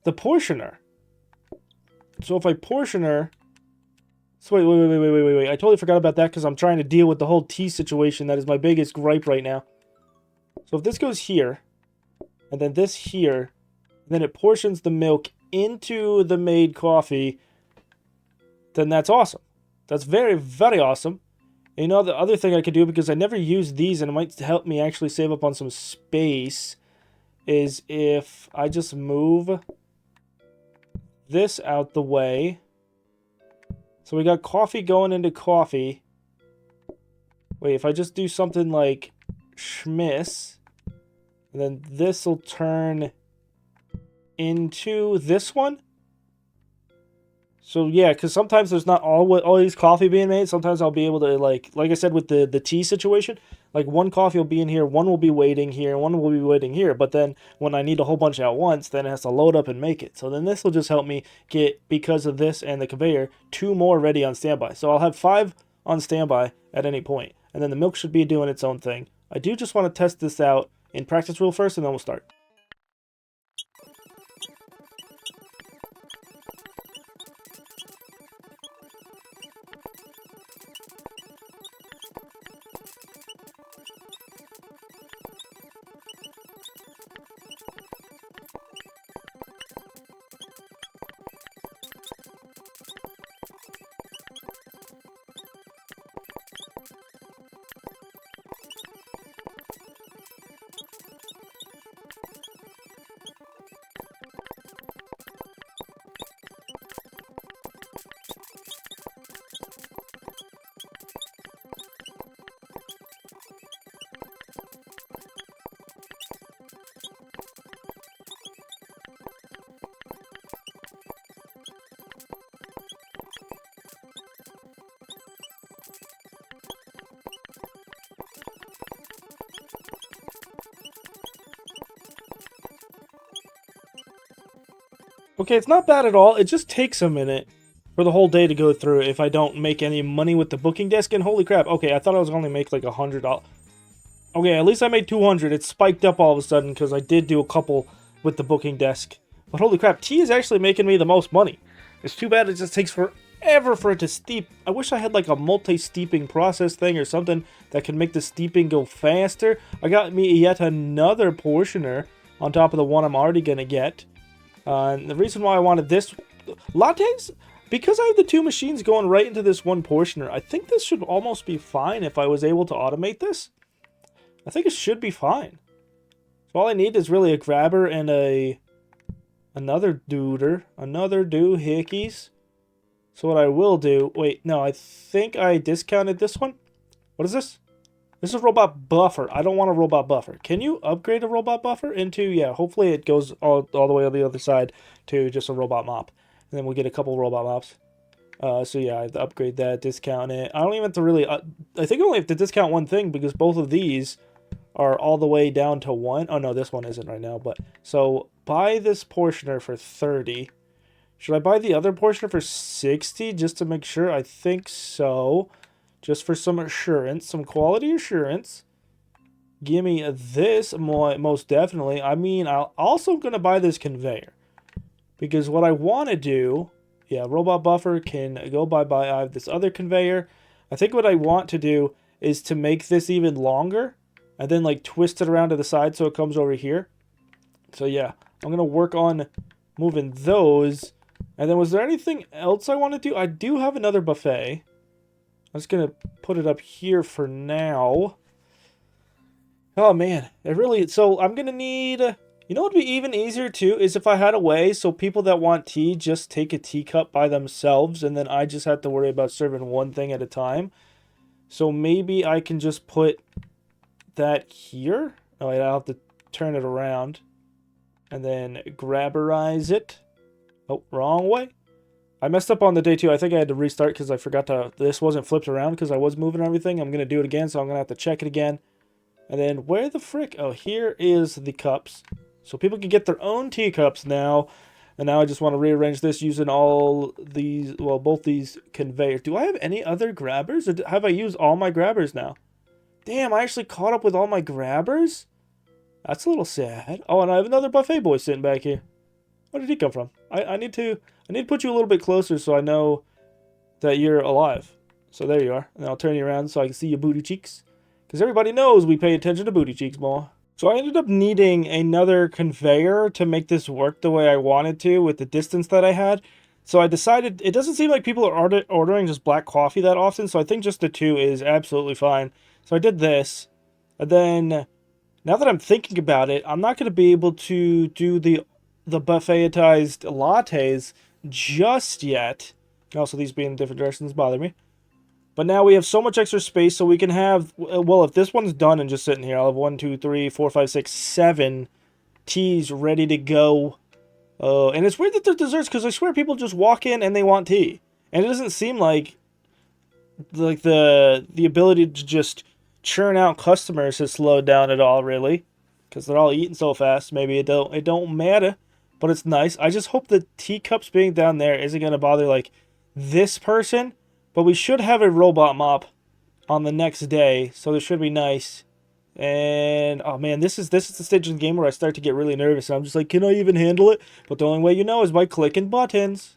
Speaker 1: the portioner. So if I portioner... So wait. I totally forgot about that because I'm trying to deal with the whole tea situation. That is my biggest gripe right now. So if this goes here, and then this here, and then it portions the milk into the made coffee, then that's awesome. That's very, very awesome. And you know, the other thing I could do, because I never use these, and it might help me actually save up on some space, is if I just move this out the way. So we got coffee going into coffee. Wait, if I just do something like Schmiss, and then this will turn into this one. So yeah, because sometimes there's not always coffee being made. Sometimes I'll be able to, like I said with the tea situation, like 1 coffee will be in here, 1 will be waiting here, and 1 will be waiting here. But then when I need a whole bunch at once, then it has to load up and make it. So then this will just help me get, because of this and the conveyor, 2 more ready on standby. So I'll have 5 on standby at any point. And then the milk should be doing its own thing. I do just want to test this out in practice real first, and then we'll start. Okay, it's not bad at all. It just takes a minute for the whole day to go through if I don't make any money with the booking desk. And holy crap, okay, I thought I was going to make like $100. Okay, at least I made 200. It spiked up all of a sudden because I did do a couple with the booking desk. But holy crap, tea is actually making me the most money. It's too bad it just takes forever for it to steep. I wish I had like a multi-steeping process thing or something that could make the steeping go faster. I got me yet another portioner on top of the one I'm already going to get. And the reason why I wanted this lattes, because I have the two machines going right into this one portioner, I think this should almost be fine if I was able to automate this. I think it should be fine. So all I need is really a grabber and another doohickeys. So what I will do, wait, no, I think I discounted this one. What is this? This is robot buffer. I don't want a robot buffer. Can you upgrade a robot buffer into, yeah, hopefully it goes all the way on the other side to just a robot mop. And then we'll get a couple robot mops. So yeah, I have to upgrade that, discount it. I don't even have to really, I think I only have to discount one thing because both of these are all the way down to 1. Oh no, this one isn't right now, but, so buy this portioner for 30. Should I buy the other portioner for 60 just to make sure? I think so. Just for some assurance, some quality assurance. Give me this, most definitely. I mean, I'm also going to buy this conveyor. Because what I want to do, yeah, robot buffer can go bye-bye. I have this other conveyor. I think what I want to do is to make this even longer. And then, like, twist it around to the side so it comes over here. So, yeah, I'm going to work on moving those. And then was there anything else I want to do? I do have another buffet. I'm just going to put it up here for now. Oh, man. So I'm going to need... You know what would be even easier, too, is if I had a way so people that want tea just take a teacup by themselves, and then I just have to worry about serving one thing at a time. So maybe I can just put that here. Oh, wait, I'll have to turn it around. And then grabberize it. Oh, wrong way. I messed up on the day 2. I think I had to restart because I forgot to... This wasn't flipped around because I was moving everything. I'm going to do it again, so I'm going to have to check it again. And then where the frick? Oh, here is the cups. So people can get their own teacups now. And now I just want to rearrange this using all these... Well, both these conveyors. Do I have any other grabbers? Or have I used all my grabbers now? Damn, I actually caught up with all my grabbers? That's a little sad. Oh, and I have another buffet boy sitting back here. Where did he come from? I need to put you a little bit closer so I know that you're alive. So there you are. And I'll turn you around so I can see your booty cheeks. Because everybody knows we pay attention to booty cheeks more. So I ended up needing another conveyor to make this work the way I wanted to with the distance that I had. So I decided, it doesn't seem like people are ordering just black coffee that often. So I think just the 2 is absolutely fine. So I did this. And then, now that I'm thinking about it, I'm not going to be able to do the buffetized lattes just yet. Also, these being in different directions bother me. But now we have so much extra space, so we can have... Well, if this one's done and just sitting here, I'll have 1, 2, 3, 4, 5, 6, 7 teas ready to go. And it's weird that they're desserts, because I swear people just walk in and they want tea. And it doesn't seem like the ability to just churn out customers has slowed down at all, really. Because they're all eating so fast. Maybe it don't matter. But it's nice. I just hope the teacups being down there isn't going to bother, like, this person. But we should have a robot mop on the next day. So this should be nice. And oh man, this is the stage in the game where I start to get really nervous. And I'm just like, can I even handle it? But the only way you know is by clicking buttons.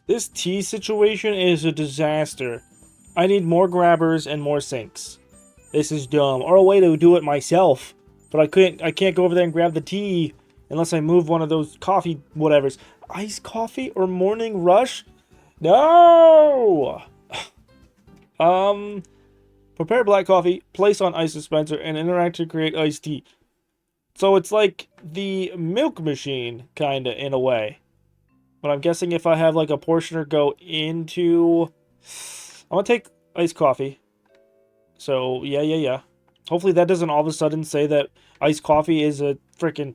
Speaker 1: This tea situation is a disaster. I need more grabbers and more sinks. This is dumb. Or a way to do it myself. But I can't go over there and grab the tea unless I move one of those coffee whatevers. Iced coffee or morning rush? No! Prepare black coffee, place on ice dispenser, and interact to create iced tea. So it's like the milk machine, kinda, in a way. But I'm guessing if I have like a portioner go into... I'm gonna take iced coffee. So, yeah. Hopefully that doesn't all of a sudden say that iced coffee is a freaking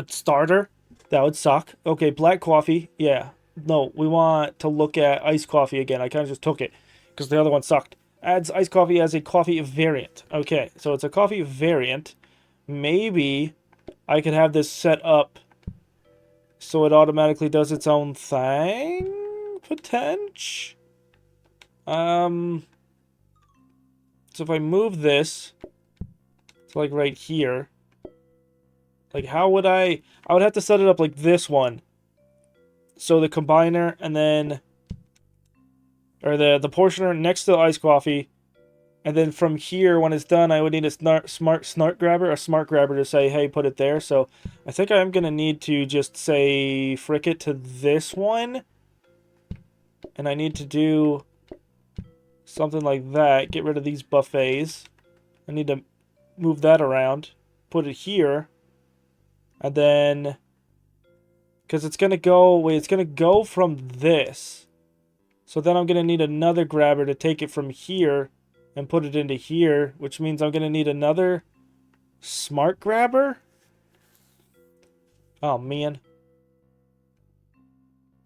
Speaker 1: starter. That would suck. Okay, black coffee. Yeah. No, we want to look at iced coffee again. I kind of just took it because the other one sucked. Adds iced coffee as a coffee variant. Okay, so it's a coffee variant. Maybe I could have this set up so it automatically does its own thing? Potential? So if I move this to like right here, like how would I would have to set it up like this one. So the combiner and then, or the portioner next to the iced coffee. And then from here, when it's done, I would need a smart grabber to say, hey, put it there. So I think I'm going to need to just say, frick it to this one. And I need to do something like that. Get rid of these buffets. I need to move that around. Put it here. And then, because it's going to go, wait, it's going to go from this. So then I'm going to need another grabber to take it from here and put it into here, which means I'm going to need another smart grabber. Oh, man.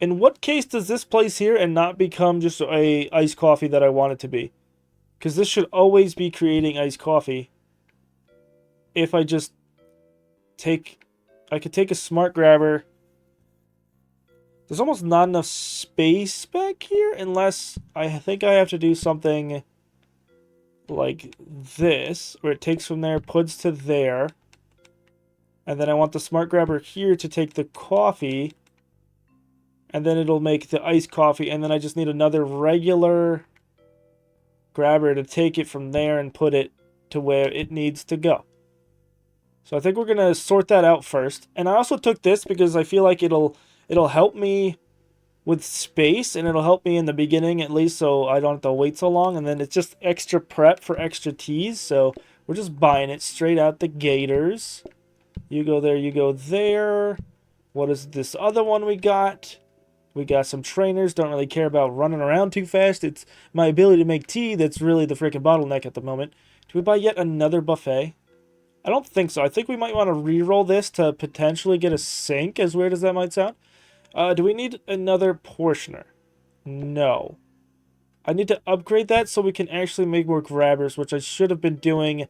Speaker 1: In what case does this place here and not become just a iced coffee that I want it to be? Because this should always be creating iced coffee. If I just take... I could take a smart grabber. There's almost not enough space back here unless I think I have to do something like this, where it takes from there, puts to there, and then I want the smart grabber here to take the coffee, and then it'll make the iced coffee, and then I just need another regular grabber to take it from there and put it to where it needs to go. So I think we're gonna sort that out first. And I also took this because I feel like it'll help me with space, and it'll help me in the beginning at least, so I don't have to wait so long. And then it's just extra prep for extra teas, so we're just buying it straight out the gators. You go there, you go there. What is this other one we got? We got some trainers. Don't really care about running around too fast. It's my ability to make tea that's really the freaking bottleneck at the moment. Do we buy yet another buffet? I don't think so. I think we might want to re-roll this to potentially get a sink, as weird as that might sound. Do we need another portioner? No. I need to upgrade that so we can actually make more grabbers, which I should have been doing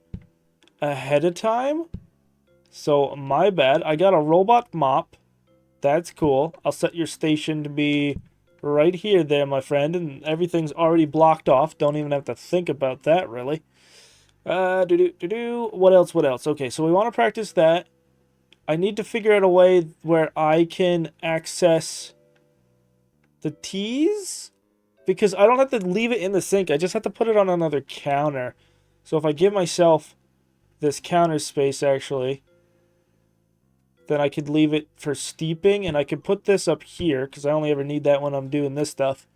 Speaker 1: ahead of time. So, my bad. I got a robot mop. That's cool. I'll set your station to be right here there, my friend. And everything's already blocked off. Don't even have to think about that, really. What else? What else? Okay, so we want to practice that. I need to figure out a way where I can access the teas, because I don't have to leave it in the sink. I just have to put it on another counter. So if I give myself this counter space, actually, then I could leave it for steeping, and I could put this up here, because I only ever need that when I'm doing this stuff.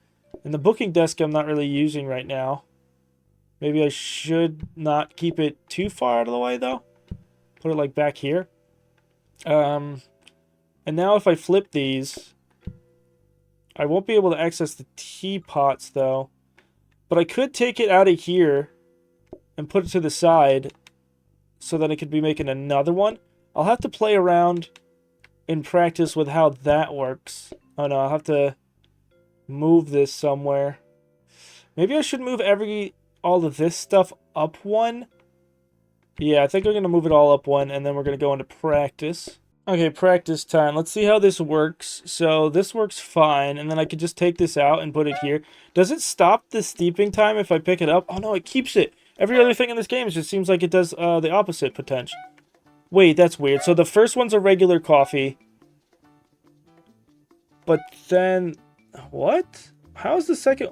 Speaker 1: And the booking desk I'm not really using right now. Maybe I should not keep it too far out of the way, though. Put it, like, back here. And now if I flip these, I won't be able to access the teapots, though. But I could take it out of here and put it to the side so that I could be making another one. I'll have to play around in practice with how that works. Oh no, I'll have to move this somewhere. Maybe I should move all of this stuff up one. Yeah, I think we're going to move it all up one, and then we're going to go into practice. Okay, practice time. Let's see how this works. So this works fine, and then I could just take this out and put it here. Does it stop the steeping time if I pick it up? Oh no, it keeps it. Every other thing in this game just seems like it does the opposite potential. Wait, that's weird. So the first one's a regular coffee. But then... What? How is the second...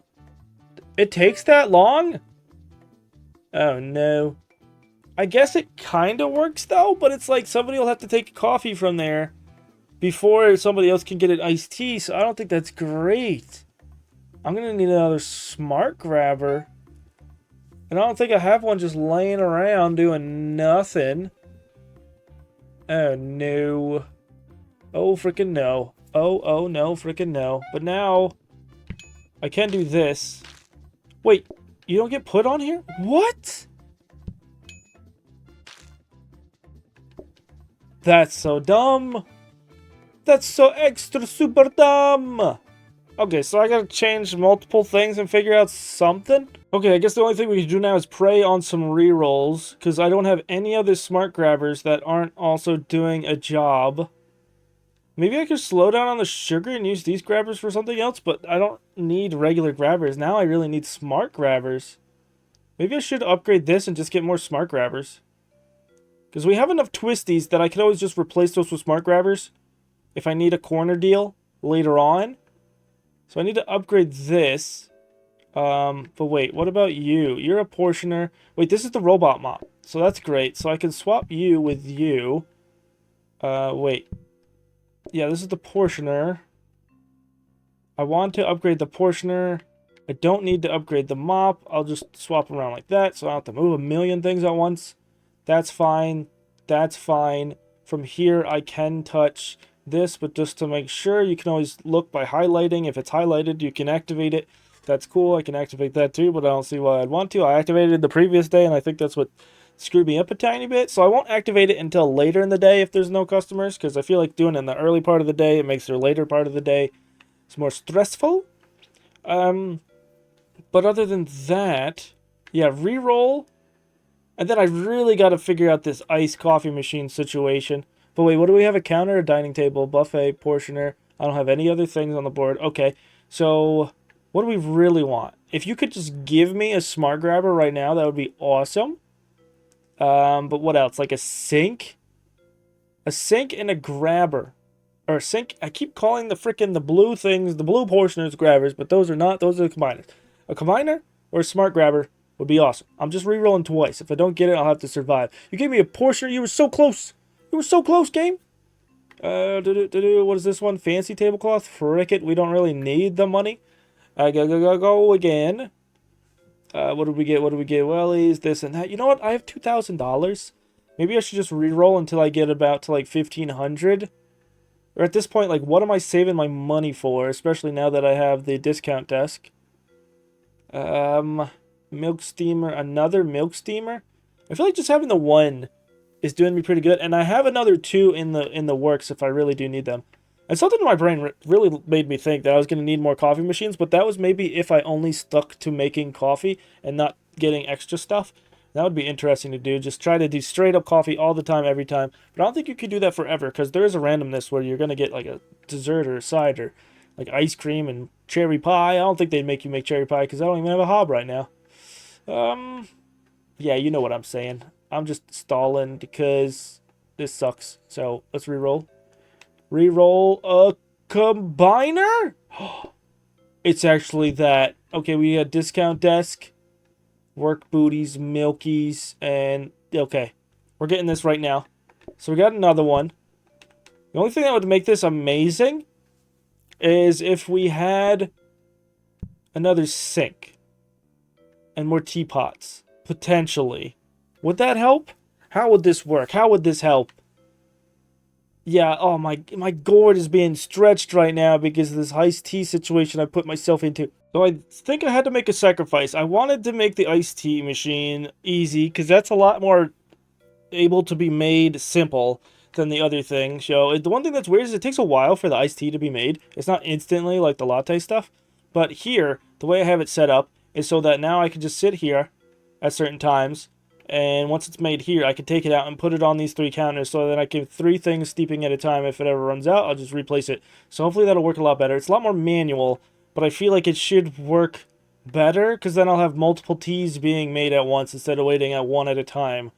Speaker 1: It takes that long? Oh no. I guess it kind of works though, but it's like somebody will have to take coffee from there before somebody else can get an iced tea, so I don't think that's great. I'm going to need another smart grabber. And I don't think I have one just laying around doing nothing. Oh no. Oh freaking no. Oh no, freaking no. But now I can do this. Wait, you don't get put on here? What? That's so dumb. That's so extra super dumb. Okay, so I gotta change multiple things and figure out something. Okay, I guess the only thing we can do now is pray on some rerolls, because I don't have any other smart grabbers that aren't also doing a job. Maybe I could slow down on the sugar and use these grabbers for something else, but I don't need regular grabbers. Now I really need smart grabbers. Maybe I should upgrade this and just get more smart grabbers. Because we have enough twisties that I could always just replace those with smart grabbers if I need a corner deal later on. So I need to upgrade this. But wait, what about you? You're a portioner. Wait, this is the robot mop. So that's great. So I can swap you with you. Wait. Yeah, this is the portioner. I want to upgrade the portioner. I don't need to upgrade the mop. I'll just swap around like that, so I don't have to move a million things at once. That's fine. That's fine. From here, I can touch this, but just to make sure, you can always look by highlighting. If it's highlighted, you can activate it. That's cool. I can activate that too, but I don't see why I'd want to. I activated it the previous day, and I think that's what screwed me up a tiny bit. So I won't activate it until later in the day if there's no customers, because I feel like doing it in the early part of the day, it makes the later part of the day it's more stressful. But other than that, yeah, reroll. And then I really got to figure out this iced coffee machine situation. But wait, what do we have? A counter, a dining table, buffet, portioner. I don't have any other things on the board. Okay, so what do we really want? If you could just give me a smart grabber right now, that would be awesome. But what else? Like a sink? A sink and a grabber. Or a sink. I keep calling the blue things, the blue portioners grabbers, but those are not. Those are the combiners. A combiner or a smart grabber would be awesome. I'm just re-rolling twice. If I don't get it, I'll have to survive. You gave me a portioner. You were so close. You were so close, game. What is this one? Fancy tablecloth? Frick it. We don't really need the money. Go again. What did we get? What did we get? Wellies, this and that. You know what? I have $2,000. Maybe I should just re-roll until I get about to like 1,500. Or at this point, like, what am I saving my money for? Especially now that I have the discount desk. Milk steamer. Another milk steamer? I feel like just having the one is doing me pretty good. And I have another two in the works if I really do need them. And something in my brain really made me think that I was going to need more coffee machines, but that was maybe if I only stuck to making coffee and not getting extra stuff. That would be interesting to do. Just try to do straight up coffee all the time, every time. But I don't think you could do that forever, because there is a randomness where you're going to get like a dessert or a side, or like ice cream and cherry pie. I don't think they'd make you make cherry pie, because I don't even have a hob right now. Yeah, you know what I'm saying. I'm just stalling because this sucks. So let's reroll. Reroll a combiner? It's actually that. Okay, we got discount desk, work booties, milkies, and okay. We're getting this right now. So we got another one. The only thing that would make this amazing is if we had another sink and more teapots. Potentially. Would that help? How would this work? How would this help? Yeah, oh my gourd is being stretched right now because of this iced tea situation I put myself into. So I think I had to make a sacrifice. I wanted to make the iced tea machine easy because that's a lot more able to be made simple than the other thing. So the one thing that's weird is it takes a while for the iced tea to be made. It's not instantly like the latte stuff. But here, the way I have it set up is so that now I can just sit here at certain times, and once it's made here, I can take it out and put it on these 3 counters so that I can have 3 things steeping at a time. If it ever runs out, I'll just replace it. So hopefully that'll work a lot better. It's a lot more manual, but I feel like it should work better because then I'll have multiple teas being made at once instead of waiting at one at a time.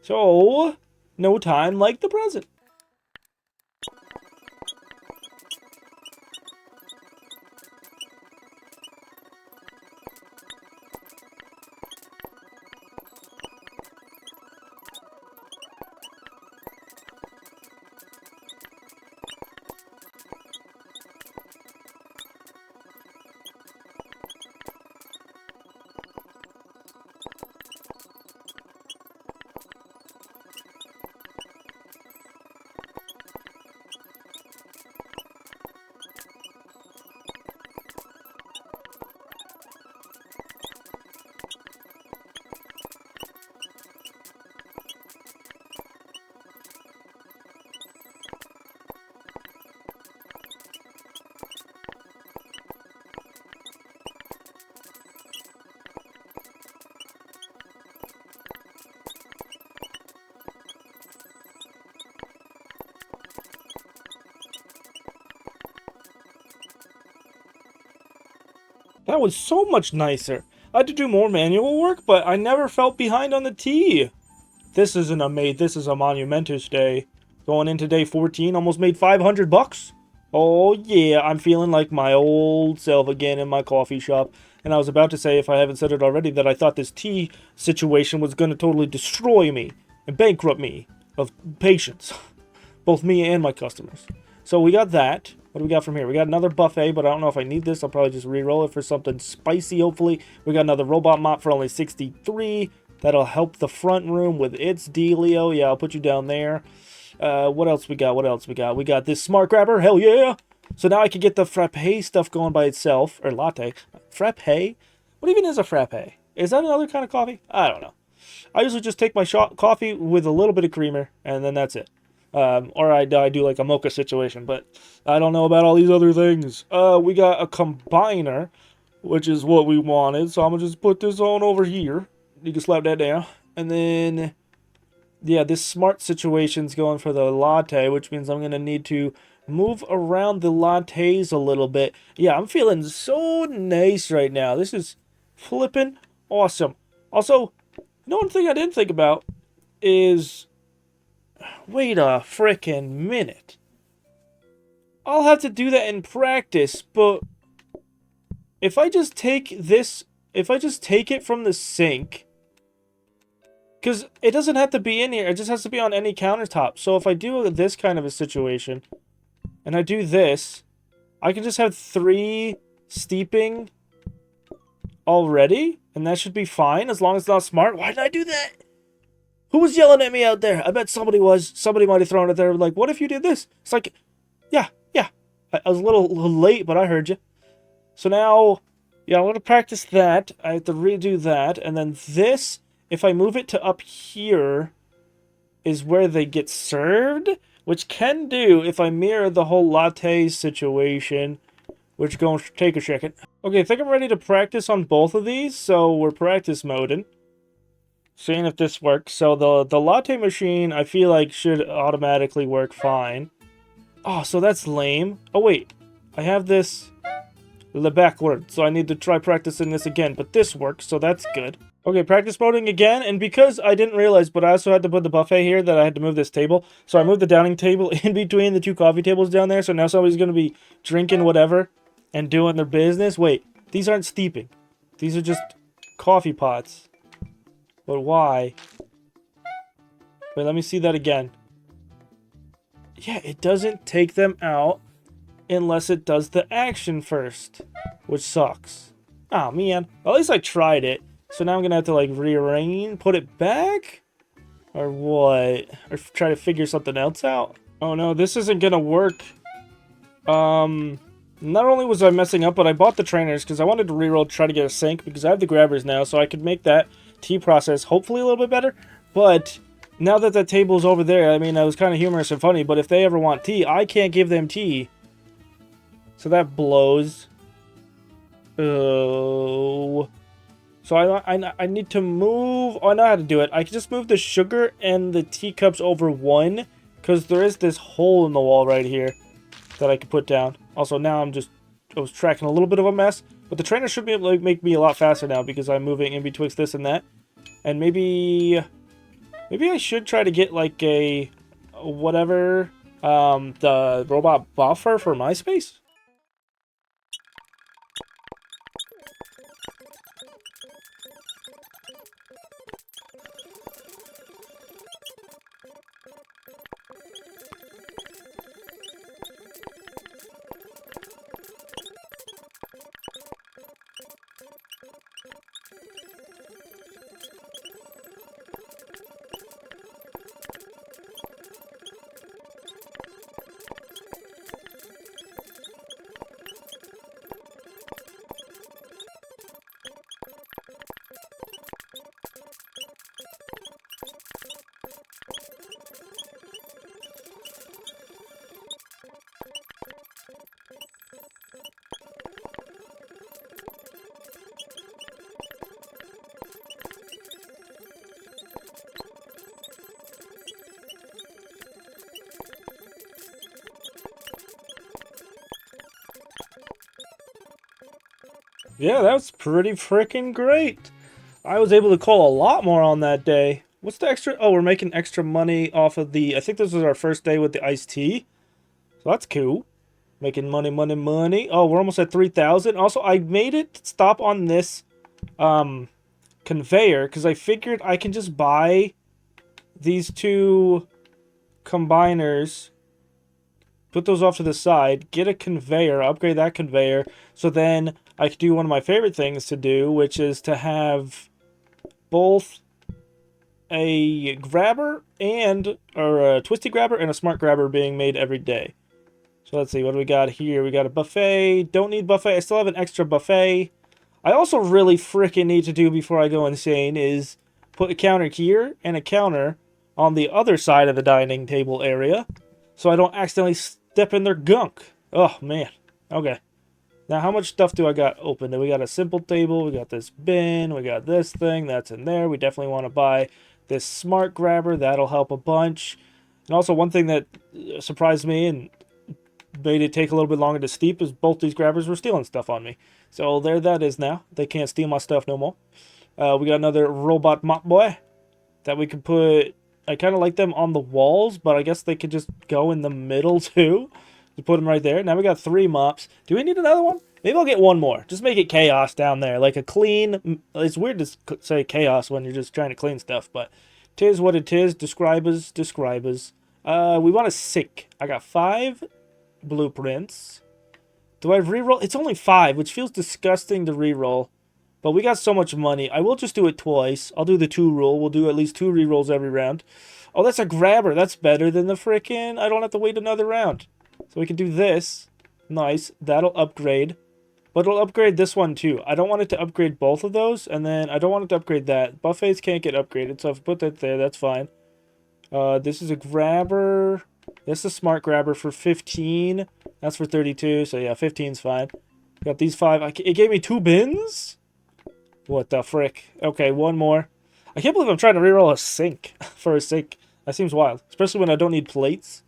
Speaker 1: So, no time like the present. That was so much nicer. I had to do more manual work, but I never felt behind on the tea. This is a monumentous day. Going into day 14, almost made 500 bucks. Oh yeah, I'm feeling like my old self again in my coffee shop. And I was about to say, if I haven't said it already, that I thought this tea situation was going to totally destroy me and bankrupt me of patience. Both me and my customers. So we got that. What do we got from here? We got another buffet, but I don't know if I need this. I'll probably just re-roll it for something spicy, hopefully. We got another robot mop for only 63. That'll help the front room with its dealio. Yeah, I'll put you down there. What else we got? What else we got? We got this smart grabber. Hell yeah! So now I can get the frappe stuff going by itself. Or latte. Frappe? What even is a frappe? Is that another kind of coffee? I don't know. I usually just take my coffee with a little bit of creamer, and then that's it. Or I do like a mocha situation, but I don't know about all these other things. We got a combiner, which is what we wanted, so I'm gonna just put this on over here. You can slap that down. And then, yeah, this smart situation's going for the latte, which means I'm gonna need to move around the lattes a little bit. Yeah, I'm feeling so nice right now. This is flippin' awesome. Also, one thing I didn't think about is... Wait a frickin' minute. I'll have to do that in practice, but if I just take this, if I just take it from the sink, because it doesn't have to be in here, it just has to be on any countertop. So if I do this kind of a situation, and I do this, I can just have 3 steeping already, and that should be fine, as long as it's not smart. Why did I do that? Who was yelling at me out there? I bet somebody was. Somebody might have thrown it there, like, what if you did this? It's like, yeah. I was a little late, but I heard you. So now, yeah, I want to practice that. I have to redo that. And then this, if I move it to up here, is where they get served, which can do if I mirror the whole latte situation, which going to take a second. Okay, I think I'm ready to practice on both of these, so we're practice moding. Seeing if this works. So the latte machine, I feel like, should automatically work fine. Oh, so that's lame. Oh, wait. I have this... the backward, so I need to try practicing this again. But this works, so that's good. Okay, practice moding again, and because I didn't realize, but I also had to put the buffet here, that I had to move this table. So I moved the dining table in between the two coffee tables down there, so now somebody's going to be drinking whatever and doing their business. Wait, these aren't steeping. These are just coffee pots. But why? Wait, let me see that again. Yeah, it doesn't take them out unless it does the action first, which sucks. Oh, man. Well, at least I tried it. So now I'm going to have to, like, rearrange, put it back? Or what? Or try to figure something else out? Oh, no, this isn't going to work. Not only was I messing up, but I bought the trainers because I wanted to reroll to try to get a sink because I have the grabbers now, so I could make that tea process hopefully a little bit better. But now that that table's over there, I mean, that was kind of humorous and funny, but if they ever want tea, I can't give them tea. So that blows. Oh... So I need to move... Oh, I know how to do it. I can just move the sugar and the teacups over one. Because there is this hole in the wall right here that I can put down. Also, now I was tracking a little bit of a mess. But the trainer should be able to make me a lot faster now. Because I'm moving in betwixt this and that. And maybe I should try to get like a... Whatever... the robot buffer for my space? Yeah, that was pretty freaking great. I was able to call a lot more on that day. What's the extra? Oh, we're making extra money off of the... I think this was our first day with the iced tea. So that's cool. Making money, money, money. Oh, we're almost at 3,000. Also, I made it stop on this conveyor because I figured I can just buy these two combiners, put those off to the side, get a conveyor, upgrade that conveyor, so then I could do one of my favorite things to do, which is to have both a grabber or a twisty grabber and a smart grabber being made every day. So let's see, what do we got here? We got a buffet. Don't need buffet. I still have an extra buffet. I also really freaking need to do before I go insane is put a counter here and a counter on the other side of the dining table area so I don't accidentally step in their gunk. Oh, man. Okay. Now, how much stuff do I got open? We got a simple table. We got this bin. We got this thing. That's in there. We definitely want to buy this smart grabber. That'll help a bunch. And also, one thing that surprised me and made it take a little bit longer to steep is both these grabbers were stealing stuff on me. So there that is now. They can't steal my stuff no more. We got another robot mop boy that we could put... I kind of like them on the walls, but I guess they could just go in the middle too. To put them right there. Now we got 3 mops. Do we need another one? Maybe I'll get one more. Just make it chaos down there. Like a clean... It's weird to say chaos when you're just trying to clean stuff, but... Tis what it is. Describers. We want a sink. I got 5 blueprints. Do I reroll? It's only 5, which feels disgusting to reroll. But we got so much money. I will just do it twice. I'll do the 2 rule. We'll do at least 2 rerolls every round. Oh, that's a grabber. That's better than the frickin'... I don't have to wait another round. So we can do this. Nice. That'll upgrade. But it'll upgrade this one too. I don't want it to upgrade both of those. And then I don't want it to upgrade that. Buffets can't get upgraded. So if I put that there, that's fine. This is a grabber. This is a smart grabber for 15. That's for 32. So yeah, 15's fine. Got these 5. It gave me 2 bins? What the frick? Okay, one more. I can't believe I'm trying to reroll a sink for a sink. That seems wild. Especially when I don't need plates.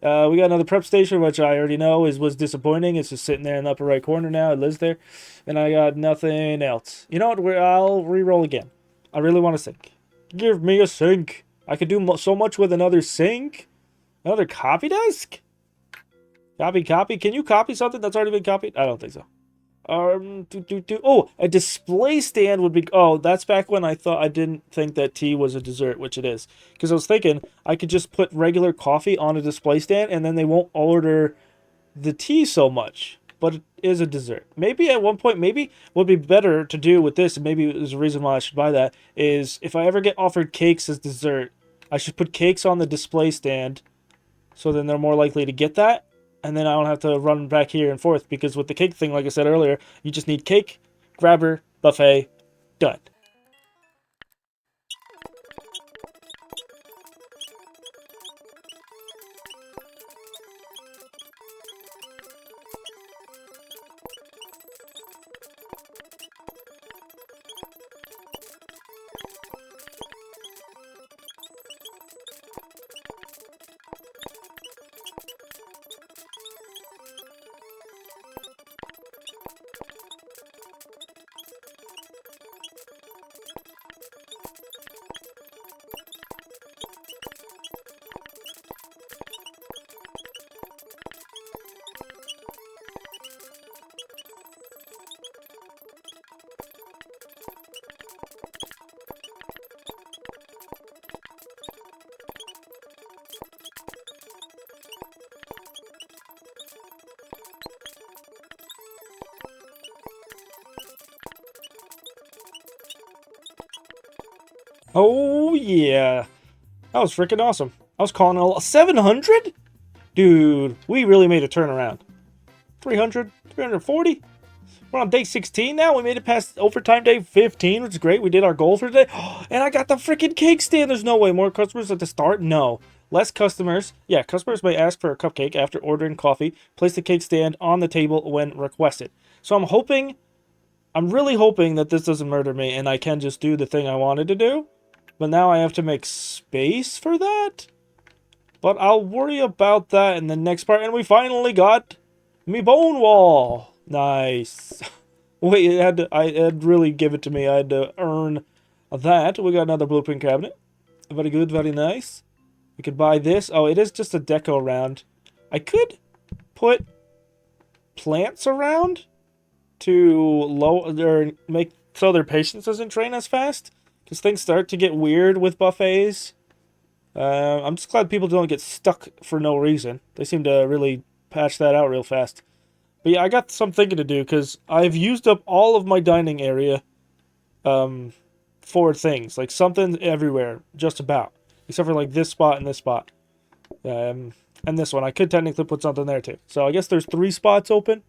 Speaker 1: We got another prep station, which I already know was disappointing. It's just sitting there in the upper right corner now. It lives there. And I got nothing else. You know what? I'll re-roll again. I really want a sink. Give me a sink. I could do so much with another sink. Another copy desk? Copy. Can you copy something that's already been copied? I don't think so. Oh, a display stand would be... Oh, that's back when I didn't think that tea was a dessert, which it is. Because I was thinking I could just put regular coffee on a display stand and then they won't order the tea so much. But it is a dessert. Maybe at one point, maybe what would be better to do with this, and maybe there's a reason why I should buy that, is if I ever get offered cakes as dessert, I should put cakes on the display stand so then they're more likely to get that. And then I don't have to run back here and forth because with the cake thing, like I said earlier, you just need cake, grabber, buffet, done. Oh, yeah. That was freaking awesome. I was calling it 700? Dude, we really made a turnaround. 300, 340? We're on day 16 now. We made it past overtime day 15, which is great. We did our goal for today. And I got the freaking cake stand. There's no way. More customers at the start? No. Less customers. Yeah, customers may ask for a cupcake after ordering coffee. Place the cake stand on the table when requested. So I'm really hoping that this doesn't murder me and I can just do the thing I wanted to do. But now I have to make space for that? But I'll worry about that in the next part. And we finally got me bone wall. Nice. Wait, I had to really give it to me. I had to earn that. We got another blueprint cabinet. Very good, very nice. We could buy this. Oh, it is just a deco round. I could put plants around to make so their patience doesn't drain as fast. Because things start to get weird with buffets. I'm just glad people don't get stuck for no reason. They seem to really patch that out real fast. But yeah, I got some thinking to do because I've used up all of my dining area for things. Like something everywhere, just about. Except for like this spot and this spot. And this one. I could technically put something there too. So I guess there's 3 spots open.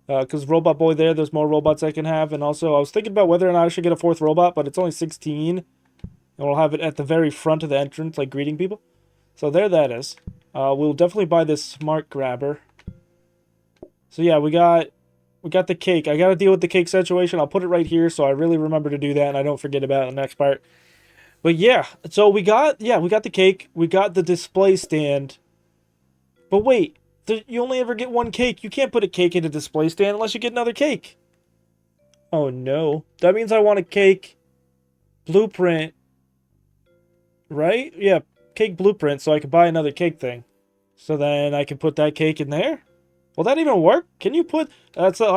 Speaker 1: Because Robot Boy there's more robots I can have. And also, I was thinking about whether or not I should get a 4th robot, but it's only 16. And we'll have it at the very front of the entrance, like greeting people. So there that is. We'll definitely buy this smart grabber. So yeah, we got the cake. I gotta deal with the cake situation. I'll put it right here so I really remember to do that and I don't forget about it in the next part. But yeah, so we got the cake. We got the display stand. But wait. You only ever get 1 cake. You can't put a cake in a display stand unless you get another cake. Oh no. That means I want a cake blueprint. Right? Yeah, cake blueprint so I can buy another cake thing. So then I can put that cake in there? Will that even work? Can you put... That's the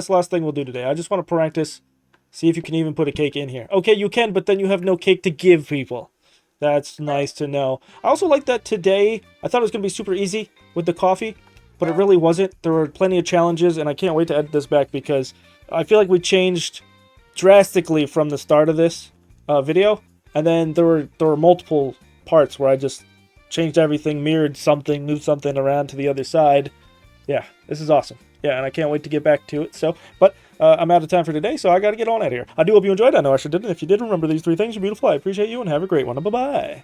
Speaker 1: last thing we'll do today. I just want to practice. See if you can even put a cake in here. Okay, you can, but then you have no cake to give people. That's nice to know. I also like that today, I thought it was going to be super easy with the coffee, but it really wasn't. There were plenty of challenges, and I can't wait to edit this back because I feel like we changed drastically from the start of this video, and then there were multiple parts where I just changed everything, mirrored something, moved something around to the other side. Yeah, this is awesome. Yeah, and I can't wait to get back to it. So, but I'm out of time for today, so I got to get on out of here. I do hope you enjoyed. I know I sure did. And if you did, remember these 3 things. You're beautiful. I appreciate you, and have a great one. Bye-bye.